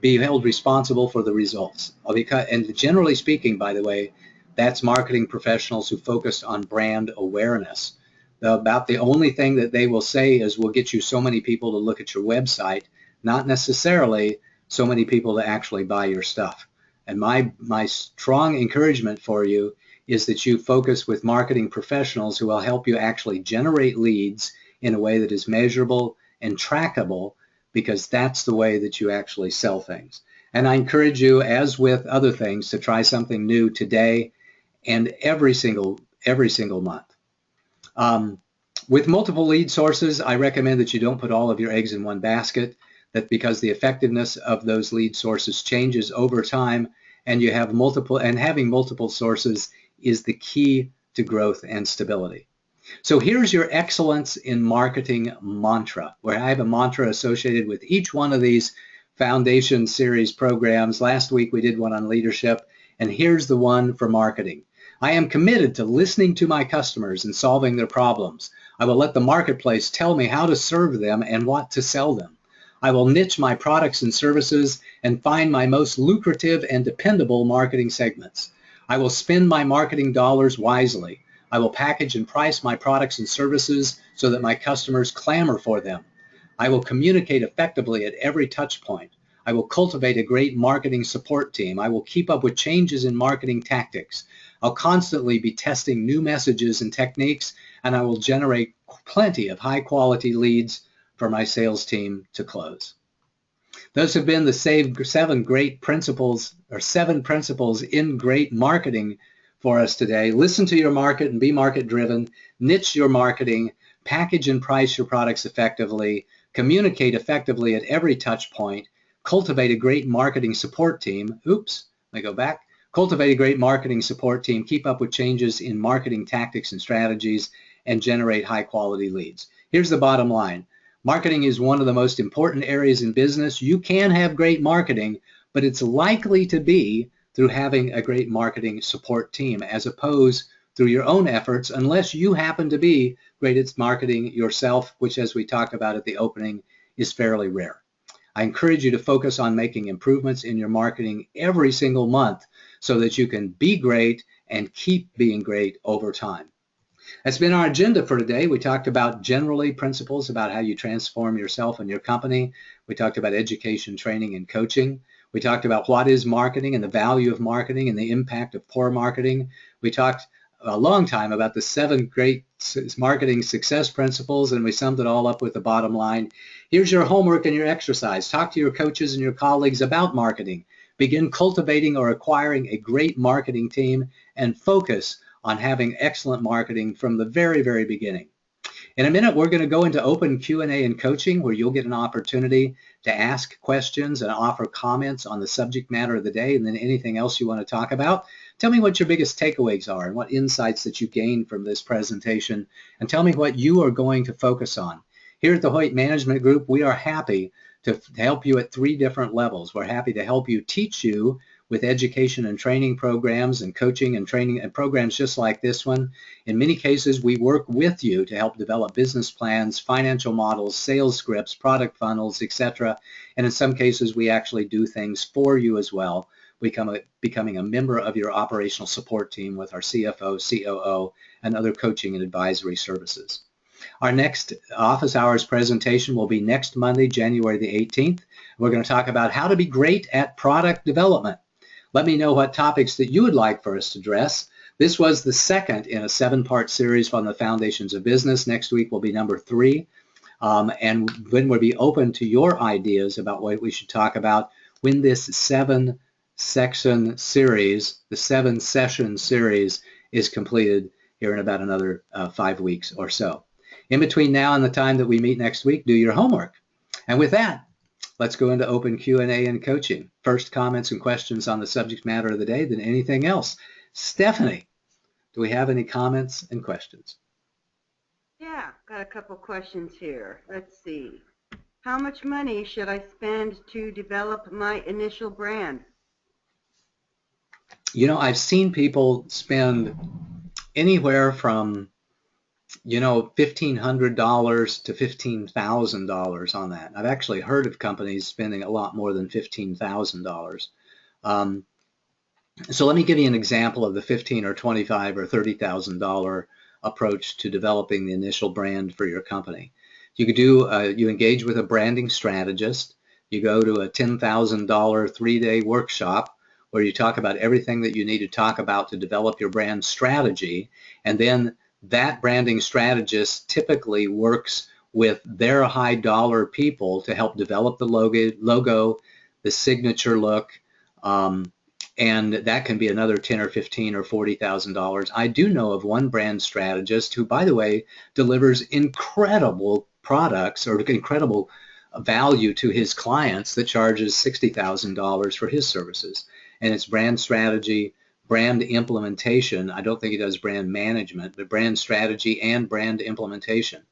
[SPEAKER 1] be held responsible for the results. And generally speaking, by the way, that's marketing professionals who focus on brand awareness. About the only thing that they will say is we'll get you so many people to look at your website, not necessarily so many people to actually buy your stuff. And my strong encouragement for you is that you focus with marketing professionals who will help you actually generate leads in a way that is measurable and trackable, because that's the way that you actually sell things. And I encourage you, as with other things, to try something new today and every single month. With multiple lead sources, I recommend that you don't put all of your eggs in one basket, that because the effectiveness of those lead sources changes over time, and you have multiple, and having multiple sources is the key to growth and stability. So here's your excellence in marketing mantra, where I have a mantra associated with each one of these foundation series programs. Last week we did one on leadership, and here's the one for marketing. I am committed to listening to my customers and solving their problems. I will let the marketplace tell me how to serve them and what to sell them. I will niche my products and services and find my most lucrative and dependable marketing segments. I will spend my marketing dollars wisely. I will package and price my products and services so that my customers clamor for them. I will communicate effectively at every touch point. I will cultivate a great marketing support team. I will keep up with changes in marketing tactics. I'll constantly be testing new messages and techniques, and I will generate plenty of high-quality leads for my sales team to close. Those have been the seven principles in great marketing for us today. Listen to your market and be market driven. Niche your marketing. Package and price your products effectively. Communicate effectively at every touch point. Cultivate a great marketing support team. Let me go back. cultivate a great marketing support team, keep up with changes in marketing tactics and strategies, and generate high-quality leads. Here's the bottom line. Marketing is one of the most important areas in business. You can have great marketing, but it's likely to be through having a great marketing support team as opposed through your own efforts, unless you happen to be great at marketing yourself, which, as we talked about at the opening, is fairly rare. I encourage you to focus on making improvements in your marketing every single month so that you can be great and keep being great over time. That's been our agenda for today. We talked about generally principles about how you transform yourself and your company. We talked about education, training, and coaching. We talked about what is marketing and the value of marketing and the impact of poor marketing. We talked a long time about the 7 great marketing success principles, and we summed it all up with the bottom line. Here's your homework and your exercise. Talk to your coaches and your colleagues about marketing. Begin cultivating or acquiring a great marketing team and focus on having excellent marketing from the very, very beginning. In a minute, we're going to go into open Q&A and coaching where you'll get an opportunity to ask questions and offer comments on the subject matter of the day and then anything else you want to talk about. Tell me what your biggest takeaways are and what insights that you gained from this presentation, and tell me what you are going to focus on. Here at the Hoyt Management Group, we are happy to help you at 3 different levels. We're happy to help you teach you with education and training programs and coaching and training and programs just like this one. In many cases, we work with you to help develop business plans, financial models, sales scripts, product funnels, etc. And in some cases, we actually do things for you as well, becoming a member of your operational support team with our CFO, COO, and other coaching and advisory services. Our next office hours presentation will be next Monday, January the 18th. We're going to talk about how to be great at product development. Let me know what topics that you would like for us to address. This was the second in a 7-part series on the foundations of business. Next week will be number 3. And then we'll be open to your ideas about what we should talk about when this 7-section series, the 7-session series, is completed here in about another 5 weeks or so. In between now and the time that we meet next week, do your homework. And with that, let's go into open Q&A and coaching. First, comments and questions on the subject matter of the day, then anything else. Stephanie, do we have any comments and questions?
[SPEAKER 2] Yeah, got a couple questions here. Let's see. How much money should I spend to develop my initial brand?
[SPEAKER 1] You know, I've seen people spend anywhere from $1,500 to $15,000 on that. I've actually heard of companies spending a lot more than $15,000. So let me give you an example of the $15,000 or $25,000 or $30,000 approach to developing the initial brand for your company. You could do, you engage with a branding strategist. You go to a $10,000 3-day workshop where you talk about everything that you need to talk about to develop your brand strategy, and then that branding strategist typically works with their high dollar people to help develop the logo, the signature look, and that can be another $10,000 or $15,000 or $40,000. I do know of one brand strategist who, by the way, delivers incredible products or incredible value to his clients that charges $60,000 for his services. And it's brand strategy, brand implementation. I don't think he does brand management, but brand strategy and brand implementation,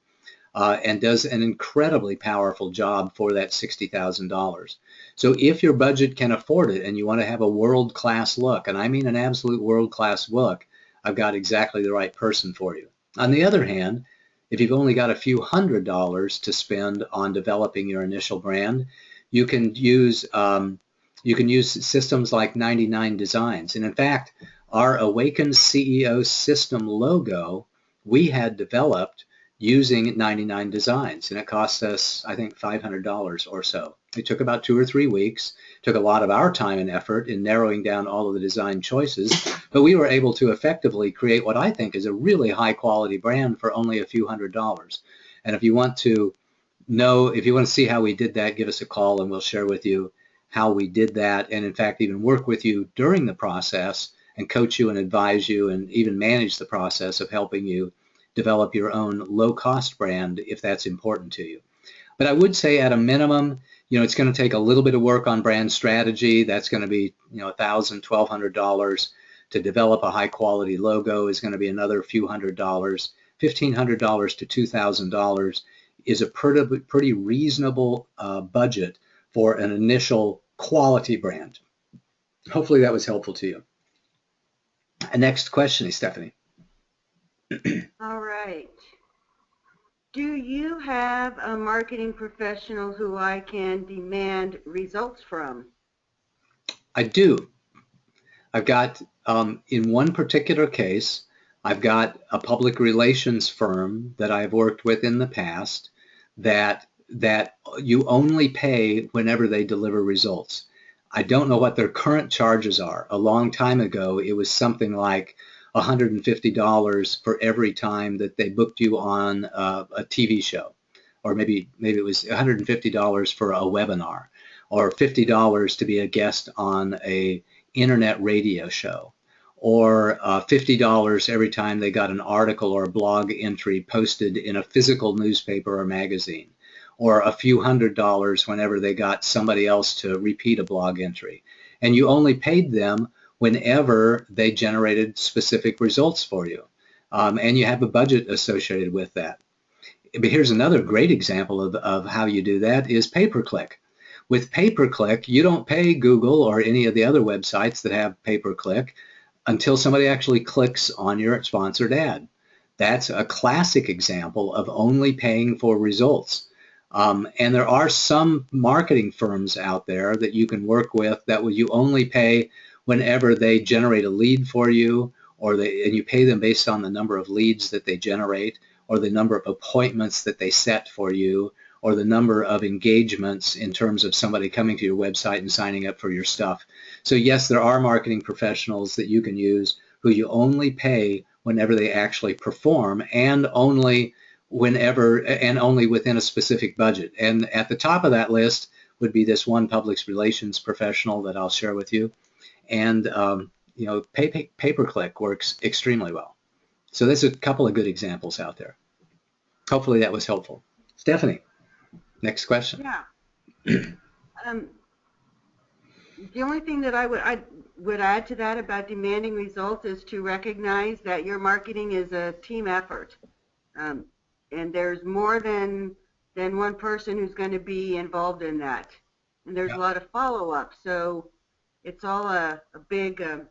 [SPEAKER 1] and does an incredibly powerful job for that $60,000. So if your budget can afford it and you want to have a world-class look, and I mean an absolute world-class look, I've got exactly the right person for you. On the other hand, if you've only got a few $100s to spend on developing your initial brand, you can use systems like 99 Designs. And in fact, our Awakened CEO system logo we had developed using 99 Designs, and it cost us, I think, $500 or so. It took about 2 or 3 weeks, took a lot of our time and effort in narrowing down all of the design choices, but we were able to effectively create what I think is a really high quality brand for only a few $100s. And if you want to see how we did that, give us a call and we'll share with you how we did that, and in fact even work with you during the process and coach you and advise you and even manage the process of helping you develop your own low-cost brand if that's important to you. But I would say at a minimum, it's going to take a little bit of work on brand strategy. That's going to be, $1,000, $1,200. To develop a high quality logo is going to be another few $100s. $1,500 to $2,000 is a pretty reasonable budget for an initial quality brand. Hopefully that was helpful to you. Next question, Stephanie.
[SPEAKER 2] All right. Do you have a marketing professional who I can demand results from?
[SPEAKER 1] I do. I've got, in one particular case, I've got a public relations firm that I've worked with in the past that you only pay whenever they deliver results. I don't know what their current charges are. A long time ago, it was something like $150 for every time that they booked you on a TV show, or maybe it was $150 for a webinar, or $50 to be a guest on a internet radio show, or $50 every time they got an article or a blog entry posted in a physical newspaper or magazine, or a few $100s whenever they got somebody else to repeat a blog entry. And you only paid them whenever they generated specific results for you. And you have a budget associated with that. But here's another great example of how you do that is pay-per-click. With pay-per-click, you don't pay Google or any of the other websites that have pay-per-click until somebody actually clicks on your sponsored ad. That's a classic example of only paying for results. And there are some marketing firms out there that you can work with that you only pay whenever they generate a lead for you, and you pay them based on the number of leads that they generate, or the number of appointments that they set for you, or the number of engagements in terms of somebody coming to your website and signing up for your stuff. So yes, there are marketing professionals that you can use who you only pay whenever they actually perform, and only within a specific budget. And at the top of that list would be this one public relations professional that I'll share with you. And pay-per-click works extremely well. So there's a couple of good examples out there. Hopefully that was helpful. Stephanie, next question.
[SPEAKER 2] Yeah. The only thing that I would add to that about demanding results is to recognize that your marketing is a team effort. And there's more than one person who's going to be involved in that. And there's a lot of follow-up. So it's all a big, a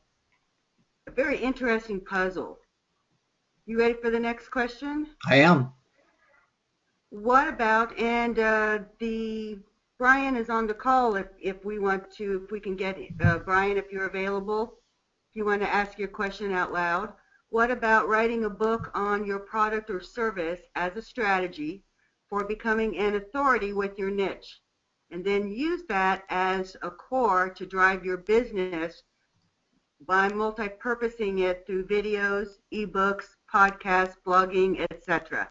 [SPEAKER 2] very interesting puzzle. You ready for the next question?
[SPEAKER 1] I am.
[SPEAKER 2] What about, and Brian is on the call if we can get, Brian, if you're available, if you want to ask your question out loud. What about writing a book on your product or service as a strategy for becoming an authority with your niche, and then use that as a core to drive your business by multi-purposing it through videos, ebooks, podcasts, blogging, etc.?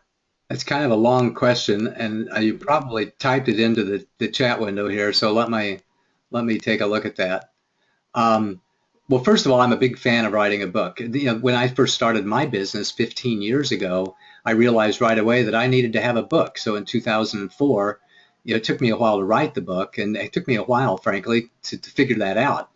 [SPEAKER 1] That's kind of a long question, and you probably typed it into the chat window here, so let me take a look at that. Well, first of all, I'm a big fan of writing a book. When I first started my business 15 years ago, I realized right away that I needed to have a book. So in 2004, it took me a while to write the book, and it took me a while, frankly, to figure that out.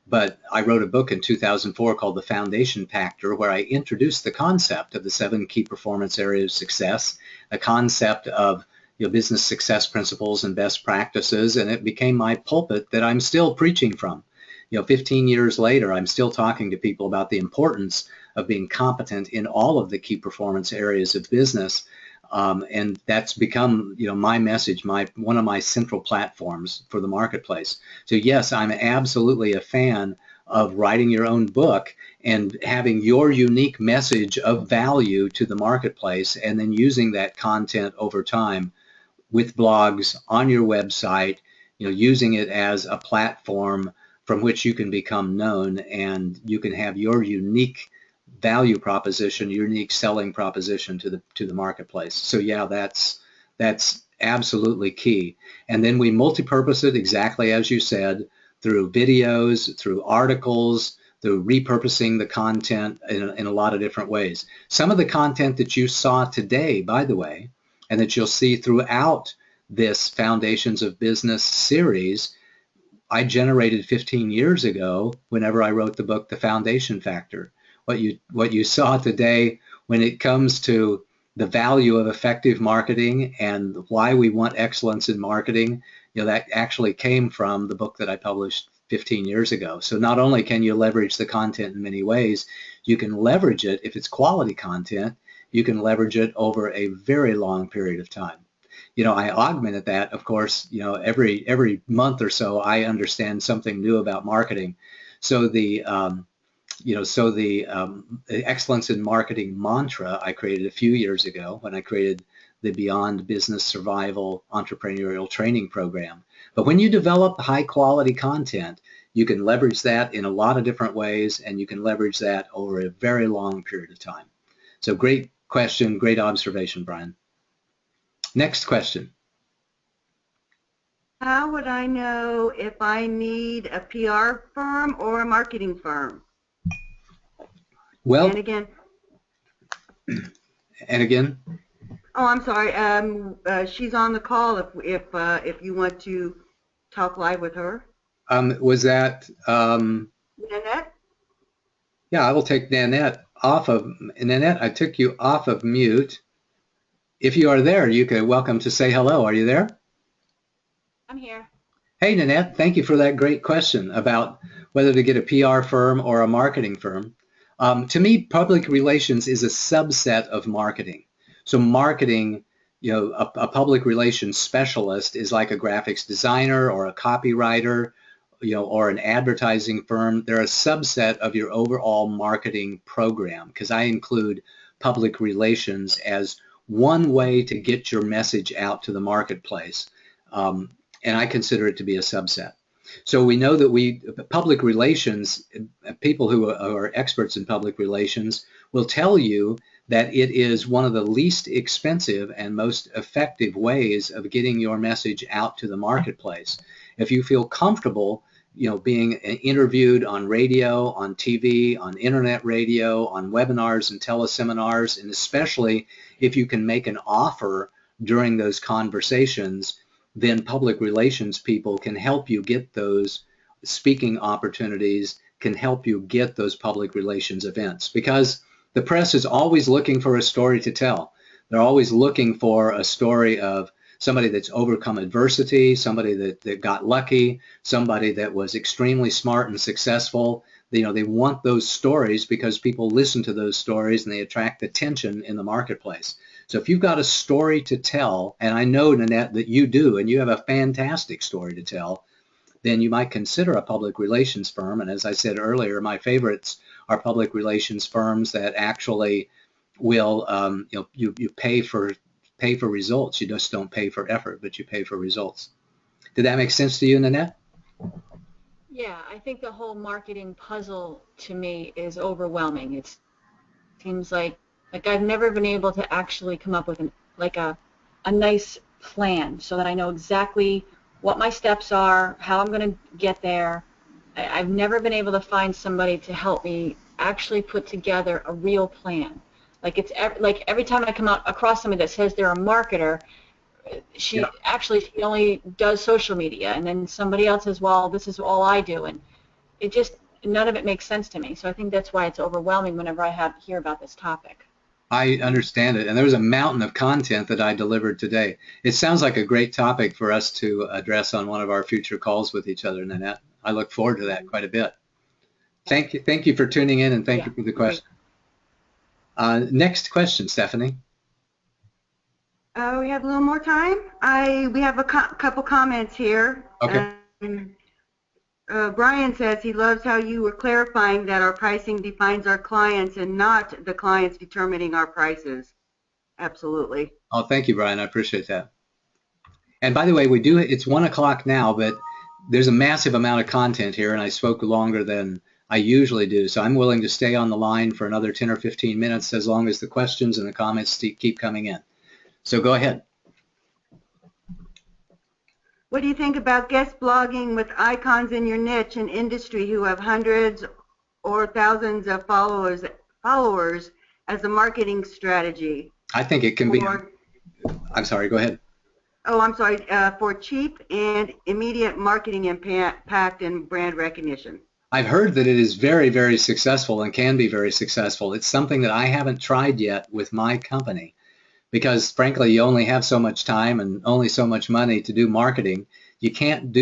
[SPEAKER 1] But I wrote a book in 2004 called The Foundation Factor, where I introduced the concept of the 7 key performance areas of success, the concept of business success principles and best practices, and it became my pulpit that I'm still preaching from. 15 years later, I'm still talking to people about the importance of being competent in all of the key performance areas of business. And that's become, my message, one of my central platforms for the marketplace. So yes, I'm absolutely a fan of writing your own book and having your unique message of value to the marketplace, and then using that content over time with blogs on your website, using it as a platform from which you can become known, and you can have your unique value proposition, unique selling proposition to the marketplace. So yeah, that's absolutely key. And then we multi-purpose it exactly as you said, through videos, through articles, through repurposing the content in a lot of different ways. Some of the content that you saw today, by the way, and that you'll see throughout this Foundations of Business series I generated 15 years ago whenever I wrote the book, The Foundation Factor. What you saw today when it comes to the value of effective marketing and why we want excellence in marketing, that actually came from the book that I published 15 years ago. So not only can you leverage the content in many ways, you can leverage it if it's quality content, you can leverage it over a very long period of time. I augmented that, of course, every month or so I understand something new about marketing. So the excellence in marketing mantra I created a few years ago when I created the Beyond Business Survival Entrepreneurial Training Program. But when you develop high quality content, you can leverage that in a lot of different ways, and you can leverage that over a very long period of time. So great question, great observation, Brian. Next question.
[SPEAKER 2] How would I know if I need a PR firm or a marketing firm?
[SPEAKER 1] Well,
[SPEAKER 2] and again.
[SPEAKER 1] Oh,
[SPEAKER 2] I'm sorry. She's on the call. If you want to talk live with her.
[SPEAKER 1] Was that
[SPEAKER 2] Nanette?
[SPEAKER 1] Yeah, I will take Nanette off of. Nanette, I took you off of mute. If you are there, you could welcome to say hello. Are you there?
[SPEAKER 3] I'm here.
[SPEAKER 1] Hey, Nanette, thank you for that great question about whether to get a PR firm or a marketing firm. To me, public relations is a subset of marketing. So marketing, a public relations specialist is like a graphics designer or a copywriter, or an advertising firm. They're a subset of your overall marketing program, because I include public relations as one way to get your message out to the marketplace. And I consider it to be a subset. So we know that public relations, people who are experts in public relations will tell you that it is one of the least expensive and most effective ways of getting your message out to the marketplace. If you feel comfortable, being interviewed on radio, on TV, on internet radio, on webinars and teleseminars, and especially if you can make an offer during those conversations, then public relations people can help you get those speaking opportunities, can help you get those public relations events, because the press is always looking for a story to tell. They're always looking for a story of somebody that's overcome adversity, somebody that got lucky, somebody that was extremely smart and successful. They want those stories because people listen to those stories and they attract attention in the marketplace. So if you've got a story to tell, and I know, Nanette, that you do, and you have a fantastic story to tell, then you might consider a public relations firm. And as I said earlier, my favorites are public relations firms that actually will, you pay for results. You just don't pay for effort, but you pay for results. Did that make sense to you, Nanette?
[SPEAKER 3] Yeah, I think the whole marketing puzzle to me is overwhelming. It seems like I've never been able to actually come up with a nice plan so that I know exactly what my steps are, how I'm going to get there. I've never been able to find somebody to help me actually put together a real plan. Every time I come across somebody that says they're a marketer, she only does social media, and then somebody else says, well, this is all I do, and none of it makes sense to me. So I think that's why it's overwhelming whenever I hear about this topic.
[SPEAKER 1] I understand it, and there was a mountain of content that I delivered today. It sounds like a great topic for us to address on one of our future calls with each other, Nanette. I look forward to that quite a bit. Thank you for tuning in, and thank you for the question. Next question, Stephanie.
[SPEAKER 2] We have a little more time. We have a couple comments here.
[SPEAKER 1] Okay.
[SPEAKER 2] Brian says he loves how you were clarifying that our pricing defines our clients and not the clients determining our prices. Absolutely.
[SPEAKER 1] Oh, thank you, Brian. I appreciate that. And by the way, it's 1 o'clock now, but there's a massive amount of content here, and I spoke longer than I usually do. So I'm willing to stay on the line for another 10 or 15 minutes as long as the questions and the comments keep coming in. So go ahead.
[SPEAKER 2] What do you think about guest blogging with icons in your niche and industry who have hundreds or thousands of followers as a marketing strategy?
[SPEAKER 1] I think it can be. I'm sorry, go ahead.
[SPEAKER 2] Oh, I'm sorry, for cheap and immediate marketing impact and brand recognition.
[SPEAKER 1] I've heard that it is very, very successful and can be very successful. It's something that I haven't tried yet with my company because, frankly, you only have so much time and only so much money to do marketing. You can't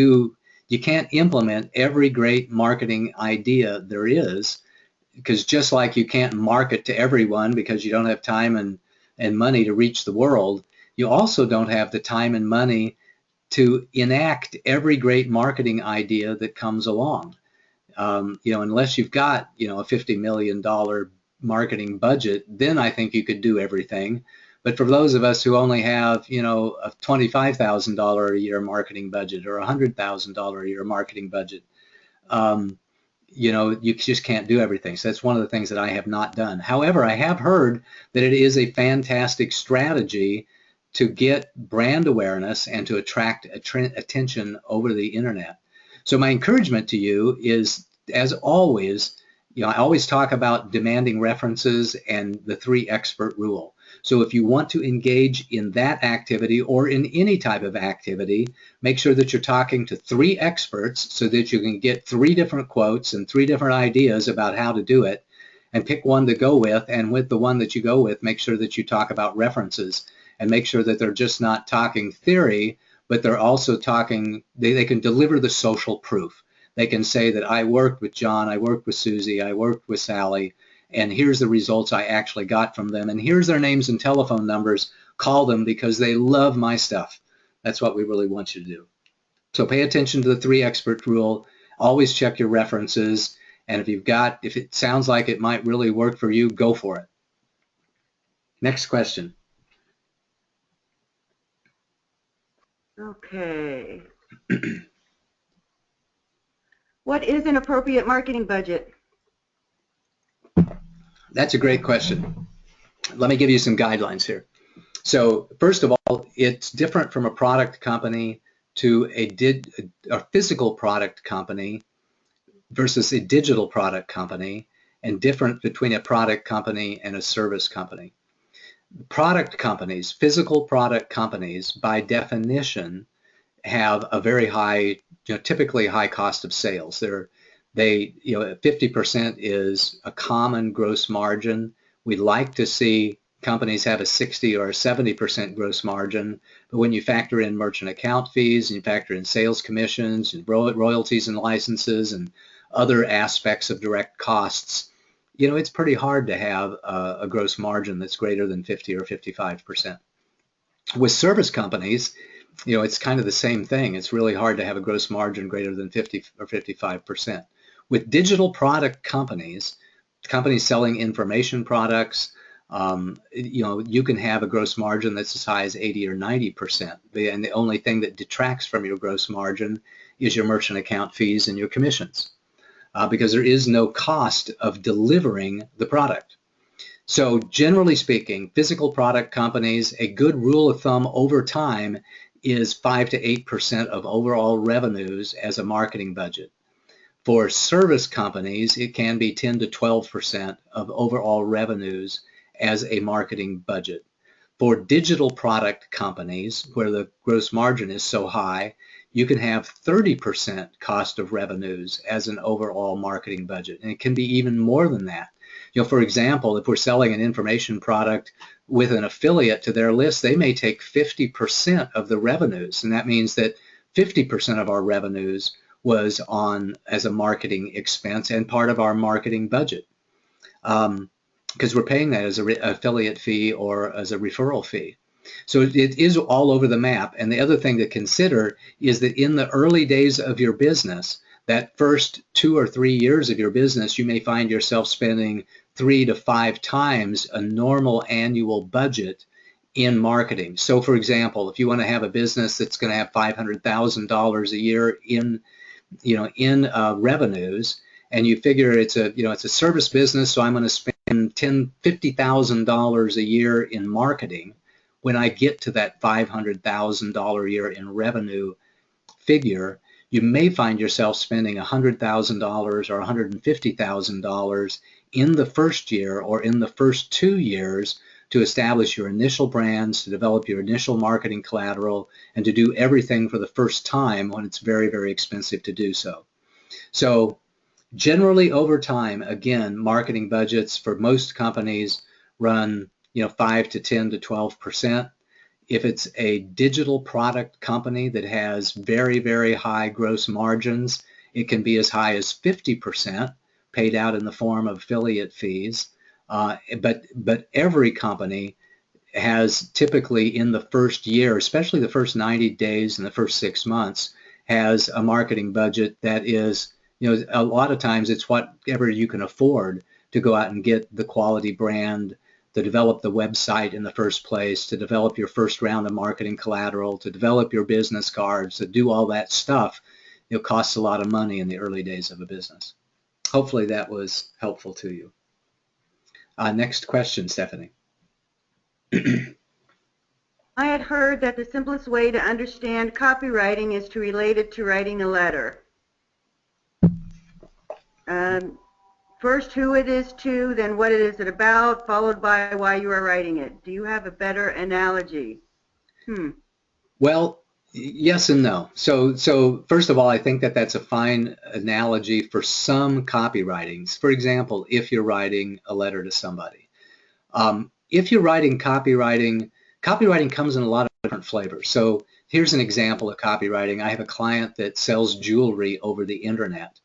[SPEAKER 1] implement every great marketing idea there is, because just like you can't market to everyone because you don't have time and money to reach the world, you also don't have the time and money to enact every great marketing idea that comes along. Unless you've got, a $50 million marketing budget, then I think you could do everything. But for those of us who only have, a $25,000 a year marketing budget or a $100,000 a year marketing budget, you just can't do everything. So that's one of the things that I have not done. However, I have heard that it is a fantastic strategy to get brand awareness and to attract attention over the internet. So my encouragement to you is, as always, I always talk about demanding references and the 3-expert rule. So if you want to engage in that activity or in any type of activity, make sure that you're talking to 3 experts so that you can get 3 different quotes and 3 different ideas about how to do it, and pick one to go with. And with the one that you go with, make sure that you talk about references and make sure that they're just not talking theory, but they're also talking, they can deliver the social proof. They can say that I worked with John, I worked with Susie, I worked with Sally, and here's the results I actually got from them, and here's their names and telephone numbers. Call them because they love my stuff. That's what we really want you to do. So pay attention to the 3-expert rule. Always check your references, and if it sounds like it might really work for you, go for it. Next question.
[SPEAKER 2] Okay. What is an appropriate marketing budget?
[SPEAKER 1] That's a great question. Let me give you some guidelines here. So first of all, it's different from a product company to a physical product company versus a digital product company, and different between a product company and a service company. Product companies, physical product companies, by definition, have a very high, typically high cost of sales. 50% is a common gross margin. We'd like to see companies have a 60 or a 70% gross margin, but when you factor in merchant account fees and you factor in sales commissions and royalties and licenses and other aspects of direct costs, it's pretty hard to have a gross margin that's greater than 50 or 55%. With service companies, it's kind of the same thing. It's really hard to have a gross margin greater than 50 or 55%. With digital product companies selling information products, you can have a gross margin that's as high as 80 or 90%. And the only thing that detracts from your gross margin is your merchant account fees and your commissions, because there is no cost of delivering the product. So generally speaking, physical product companies, a good rule of thumb over time is 5 to 8% of overall revenues as a marketing budget. For service companies, it can be 10 to 12% of overall revenues as a marketing budget. For digital product companies, where the gross margin is so high, you can have 30% cost of revenues as an overall marketing budget, and it can be even more than that. For example, if we're selling an information product with an affiliate to their list, they may take 50% of the revenues, and that means that 50% of our revenues was on as a marketing expense and part of our marketing budget, because we're paying that as an affiliate fee or as a referral fee. So it is all over the map. And the other thing to consider is that in the early days of your business, that first 2 or 3 years of your business, you may find yourself spending 3 to 5 times a normal annual budget in marketing. So for example, if you want to have a business that's going to have $500,000 a year in revenues, and you figure it's a service business, so I'm going to spend $50,000 a year in marketing. When I get to that $500,000 a year in revenue figure, you may find yourself spending $100,000 or $150,000 in the first year or in the first 2 years to establish your initial brands, to develop your initial marketing collateral, and to do everything for the first time when it's very, very expensive to do so. So generally over time, again, marketing budgets for most companies run 5 to 10 to 12%. If it's a digital product company that has very, very high gross margins, it can be as high as 50% paid out in the form of affiliate fees. But every company has typically in the first year, especially the first 90 days and the first 6 months, has a marketing budget that is, a lot of times it's whatever you can afford to go out and get the quality brand, to develop the website in the first place, to develop your first round of marketing collateral, to develop your business cards, to do all that stuff. It costs a lot of money in the early days of a business. Hopefully that was helpful to you. Next question, Stephanie.
[SPEAKER 2] I had heard that the simplest way to understand copywriting is to relate it to writing a letter. First, who it is to, then what it is about, followed by why you are writing it. Do you have a better analogy?
[SPEAKER 1] Well, yes and no. So first of all, I think that that's a fine analogy for some copywritings. For example, if you're writing a letter to somebody. If you're writing copywriting comes in a lot of different flavors. So here's an example of copywriting. I have a client that sells jewelry over the internet.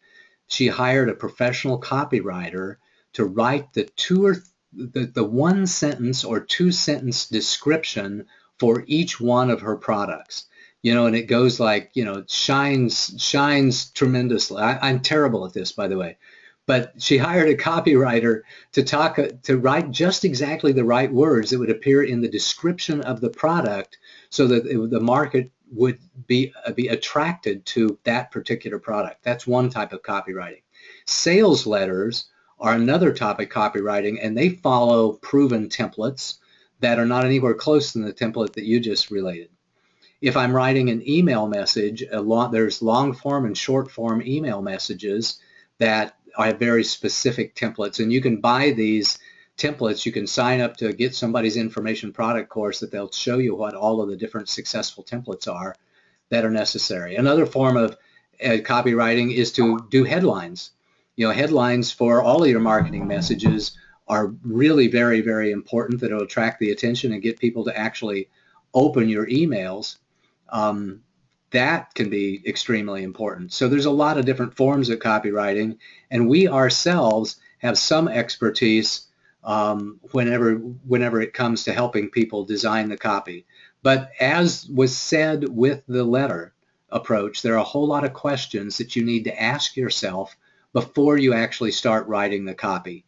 [SPEAKER 1] She hired a professional copywriter to write the one sentence or two sentence description for each one of her products. And it goes like, shines tremendously. I'm terrible at this, by the way. But she hired a copywriter to write just exactly the right words that would appear in the description of the product so that the market would be attracted to that particular product. That's one type of copywriting. Sales letters are another type of copywriting, and they follow proven templates that are not anywhere close to the template that you just related. If I'm writing an email message, there's long form and short form email messages that have very specific templates, and you can buy these templates. You can sign up to get somebody's information product course that they'll show you what all of the different successful templates are that are necessary. Another form of copywriting is to do headlines. Headlines for all of your marketing messages are really very, very important, that will attract the attention and get people to actually open your emails. That can be extremely important. So there's a lot of different forms of copywriting, and we ourselves have some expertise whenever it comes to helping people design the copy. But as was said with the letter approach, there are a whole lot of questions that you need to ask yourself before you actually start writing the copy.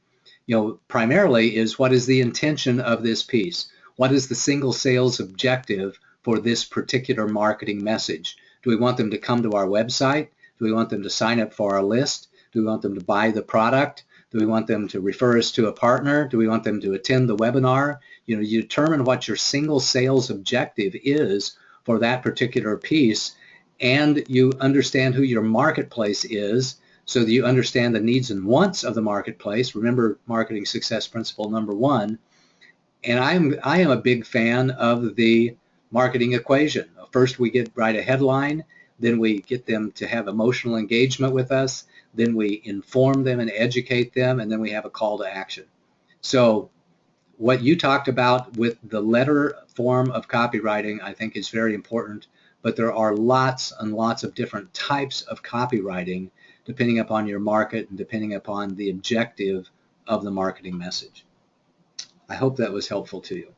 [SPEAKER 1] Primarily is, what is the intention of this piece? What is the single sales objective for this particular marketing message? Do we want them to come to our website? Do we want them to sign up for our list? Do we want them to buy the product? Do we want them to refer us to a partner? Do we want them to attend the webinar? You determine what your single sales objective is for that particular piece, and you understand who your marketplace is so that you understand the needs and wants of the marketplace. Remember marketing success principle number 1. And I am a big fan of the marketing equation. First we write a headline, then we get them to have emotional engagement with us, then we inform them and educate them, and then we have a call to action. So what you talked about with the letter form of copywriting, I think is very important, but there are lots and lots of different types of copywriting depending upon your market and depending upon the objective of the marketing message. I hope that was helpful to you.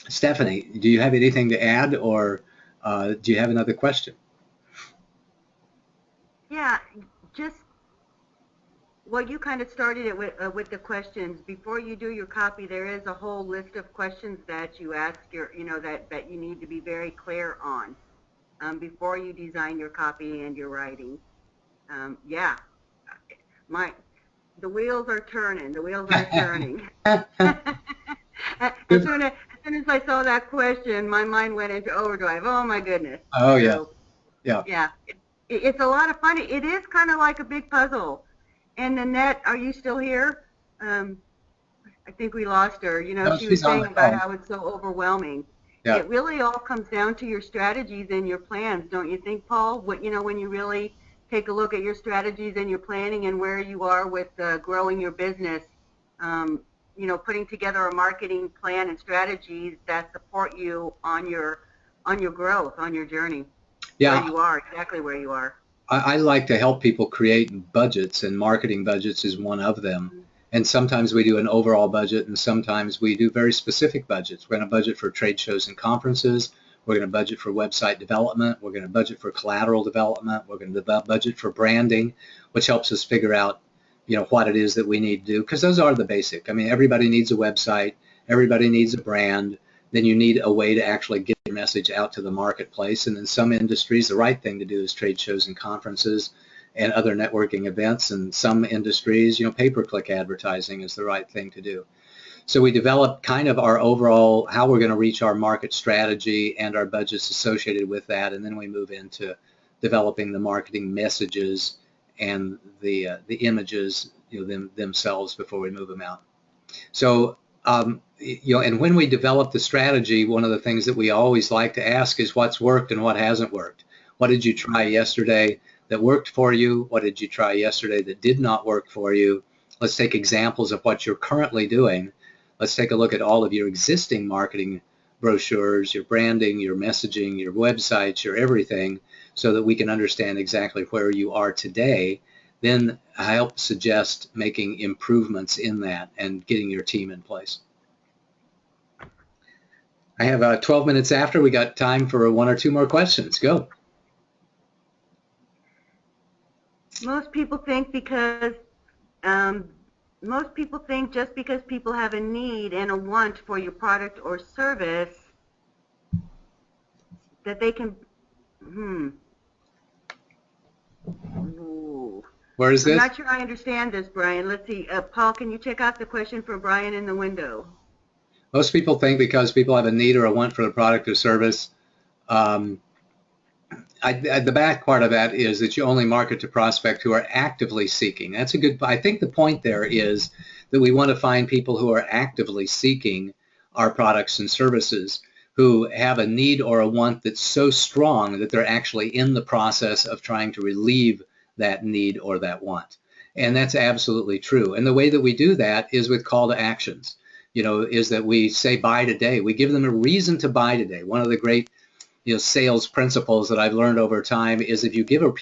[SPEAKER 1] Stephanie, do you have anything to add, or do you have another question?
[SPEAKER 2] Yeah, you kind of started it with the questions. Before you do your copy, there is a whole list of questions that you ask that you need to be very clear on before you design your copy and your writing. Yeah, the wheels are turning. The wheels are turning. As soon as I saw that question, my mind went into overdrive. Oh my goodness.
[SPEAKER 1] Oh yeah.
[SPEAKER 2] Yeah. It's a lot of fun. It is kind of like a big puzzle. And Nanette, are you still here? I think we lost her. You know,
[SPEAKER 1] No,
[SPEAKER 2] she was
[SPEAKER 1] she's on the
[SPEAKER 2] saying about
[SPEAKER 1] phone.
[SPEAKER 2] how it's so overwhelming.
[SPEAKER 1] Yeah.
[SPEAKER 2] It really all comes down to your strategies and your plans, don't you think, Paul? What, you know, when you really take a look at your strategies and your planning and where you are with growing your business, you know, putting together a marketing plan and strategies that support you on your growth, on your journey, where
[SPEAKER 1] Yeah,
[SPEAKER 2] you are, exactly where you are.
[SPEAKER 1] I like to help people create budgets, and marketing budgets is one of them.
[SPEAKER 2] Mm-hmm.
[SPEAKER 1] And sometimes we do an overall budget, and sometimes we do very specific budgets. We're going to budget for trade shows and conferences. We're going to budget for website development. We're going to budget for collateral development. We're going to budget for branding, which helps us figure out, you know, what it is that we need to do, because those are the basic. I mean, everybody needs a website. Everybody needs a brand. Then you need a way to actually get your message out to the marketplace. And in some industries, the right thing to do is trade shows and conferences and other networking events. And some industries, you know, pay-per-click advertising is the right thing to do. So we developed kind of our overall, how we're going to reach our market strategy and our budgets associated with that. And then we move into developing the marketing messages and the images, you know, themselves before we move them out. So, you know, and when we develop the strategy, one of the things that we always like to ask is what's worked and what hasn't worked. What did you try yesterday that worked for you? What did you try yesterday that did not work for you? Let's take examples of what you're currently doing. Let's take a look at all of your existing marketing brochures, your branding, your messaging, your websites, your everything, so that we can understand exactly where you are today. Then I help suggest making improvements in that and getting your team in place. I have 12 minutes after. We got time for one or two more questions. Go.
[SPEAKER 2] Most people think just because people have a need and a want for your product or service that they can. Ooh.
[SPEAKER 1] Where is
[SPEAKER 2] I'm
[SPEAKER 1] this?
[SPEAKER 2] not sure I understand this, Brian. Let's see. Paul, can you check out the question for Brian in the window?
[SPEAKER 1] Most people think because people have a need or a want for the product or service. The back part of that is that you only market to prospects who are actively seeking. That's a good. I think the point there is that we want to find people who are actively seeking our products and services, who have a need or a want that's so strong that they're actually in the process of trying to relieve that need or that want. And that's absolutely true. And the way that we do that is with call to actions. You know, is that we say buy today. We give them a reason to buy today. One of the great, you know, sales principles that I've learned over time is if you give a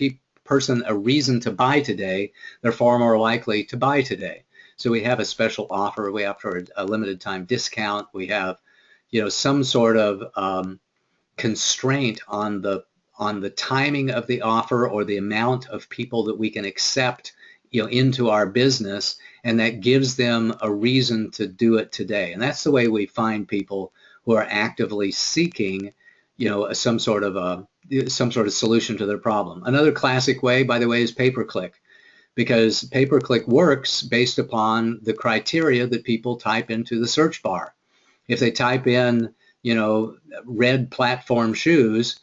[SPEAKER 1] person a reason to buy today, they're far more likely to buy today. So we have a special offer. We have for a limited time discount. We have, you know, some sort of constraint on the timing of the offer or the amount of people that we can accept, you know, into our business, and that gives them a reason to do it today. And that's the way we find people who are actively seeking, you know, some sort of solution to their problem. Another classic way, by the way, is pay-per-click, because pay-per-click works based upon the criteria that people type into the search bar. If they type in, you know, red platform shoes,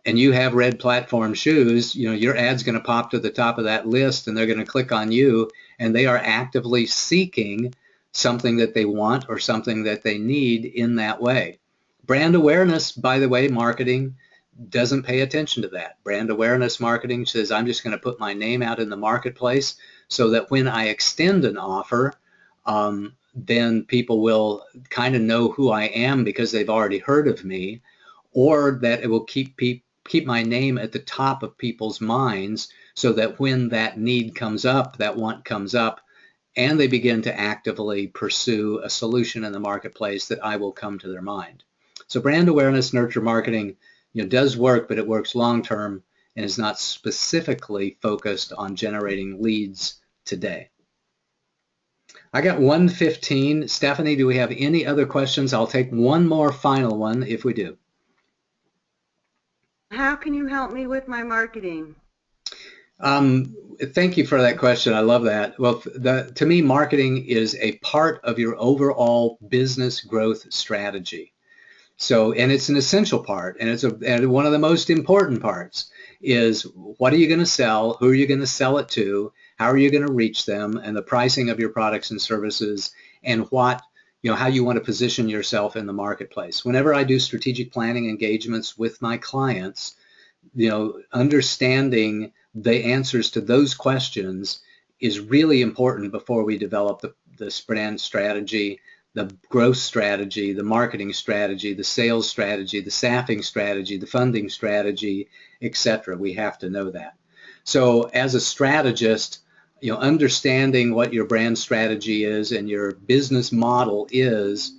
[SPEAKER 1] and you have red platform shoes, you know, your ad's going to pop to the top of that list, and they're going to click on you, and they are actively seeking something that they want or something that they need in that way. Brand awareness, by the way, marketing doesn't pay attention to that. Brand awareness marketing says, I'm just going to put my name out in the marketplace so that when I extend an offer, then people will kind of know who I am because they've already heard of me, or that it will keep my name at the top of people's minds so that when that need comes up, that want comes up, and they begin to actively pursue a solution in the marketplace, that I will come to their mind. So brand awareness nurture marketing, you know, does work, but it works long term and is not specifically focused on generating leads today. I got 1:15. Stephanie, do we have any other questions? I'll take one more final one if we do.
[SPEAKER 2] How can you help me with my marketing?
[SPEAKER 1] Thank you for that question. I love that. Well, to me, marketing is a part of your overall business growth strategy. So, and it's an essential part, and and one of the most important parts is what are you going to sell, who are you going to sell it to, how are you going to reach them, and the pricing of your products and services, and how you want to position yourself in the marketplace. Whenever I do strategic planning engagements with my clients, understanding the answers to those questions is really important before we develop the brand strategy, the growth strategy, the marketing strategy, the sales strategy, the staffing strategy, the funding strategy, etc. We have to know that. So as a strategist, understanding what your brand strategy is and your business model is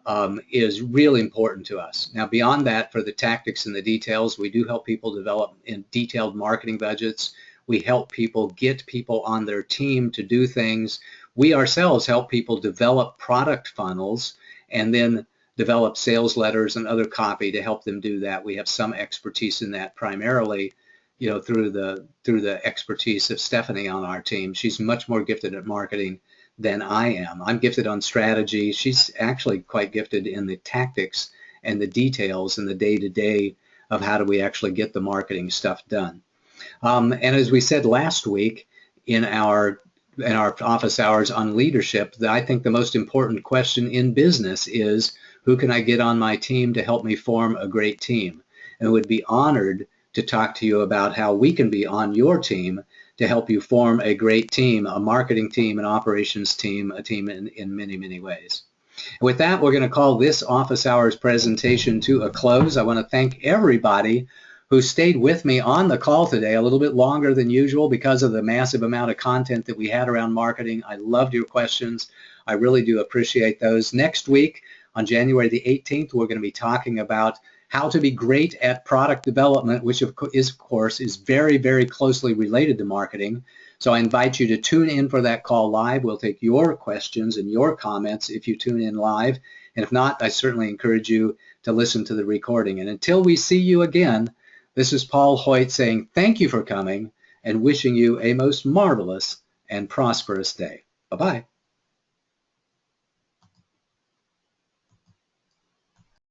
[SPEAKER 1] really important to us. Now, beyond that, for the tactics and the details, we do help people develop in detailed marketing budgets. We help people get people on their team to do things. We ourselves help people develop product funnels and then develop sales letters and other copy to help them do that. We have some expertise in that, primarily through the expertise of Stephanie on our team. She's much more gifted at marketing than I am. I'm gifted on strategy. She's actually quite gifted in the tactics and the details and the day-to-day of how do we actually get the marketing stuff done. And as we said last week in our office hours on leadership, I think the most important question in business is, who can I get on my team to help me form a great team? And would be honored to talk to you about how we can be on your team to help you form a great team, a marketing team, an operations team, a team in many, many ways. With that, we're going to call this office hours presentation to a close. I want to thank everybody who stayed with me on the call today a little bit longer than usual because of the massive amount of content that we had around marketing. I loved your questions. I really do appreciate those. Next week, on January the 18th, we're going to be talking about how to be great at product development, which of course is very, very closely related to marketing. So I invite you to tune in for that call live. We'll take your questions and your comments if you tune in live. And if not, I certainly encourage you to listen to the recording. And until we see you again, this is Paul Hoyt saying thank you for coming and wishing you a most marvelous and prosperous day. Bye-bye.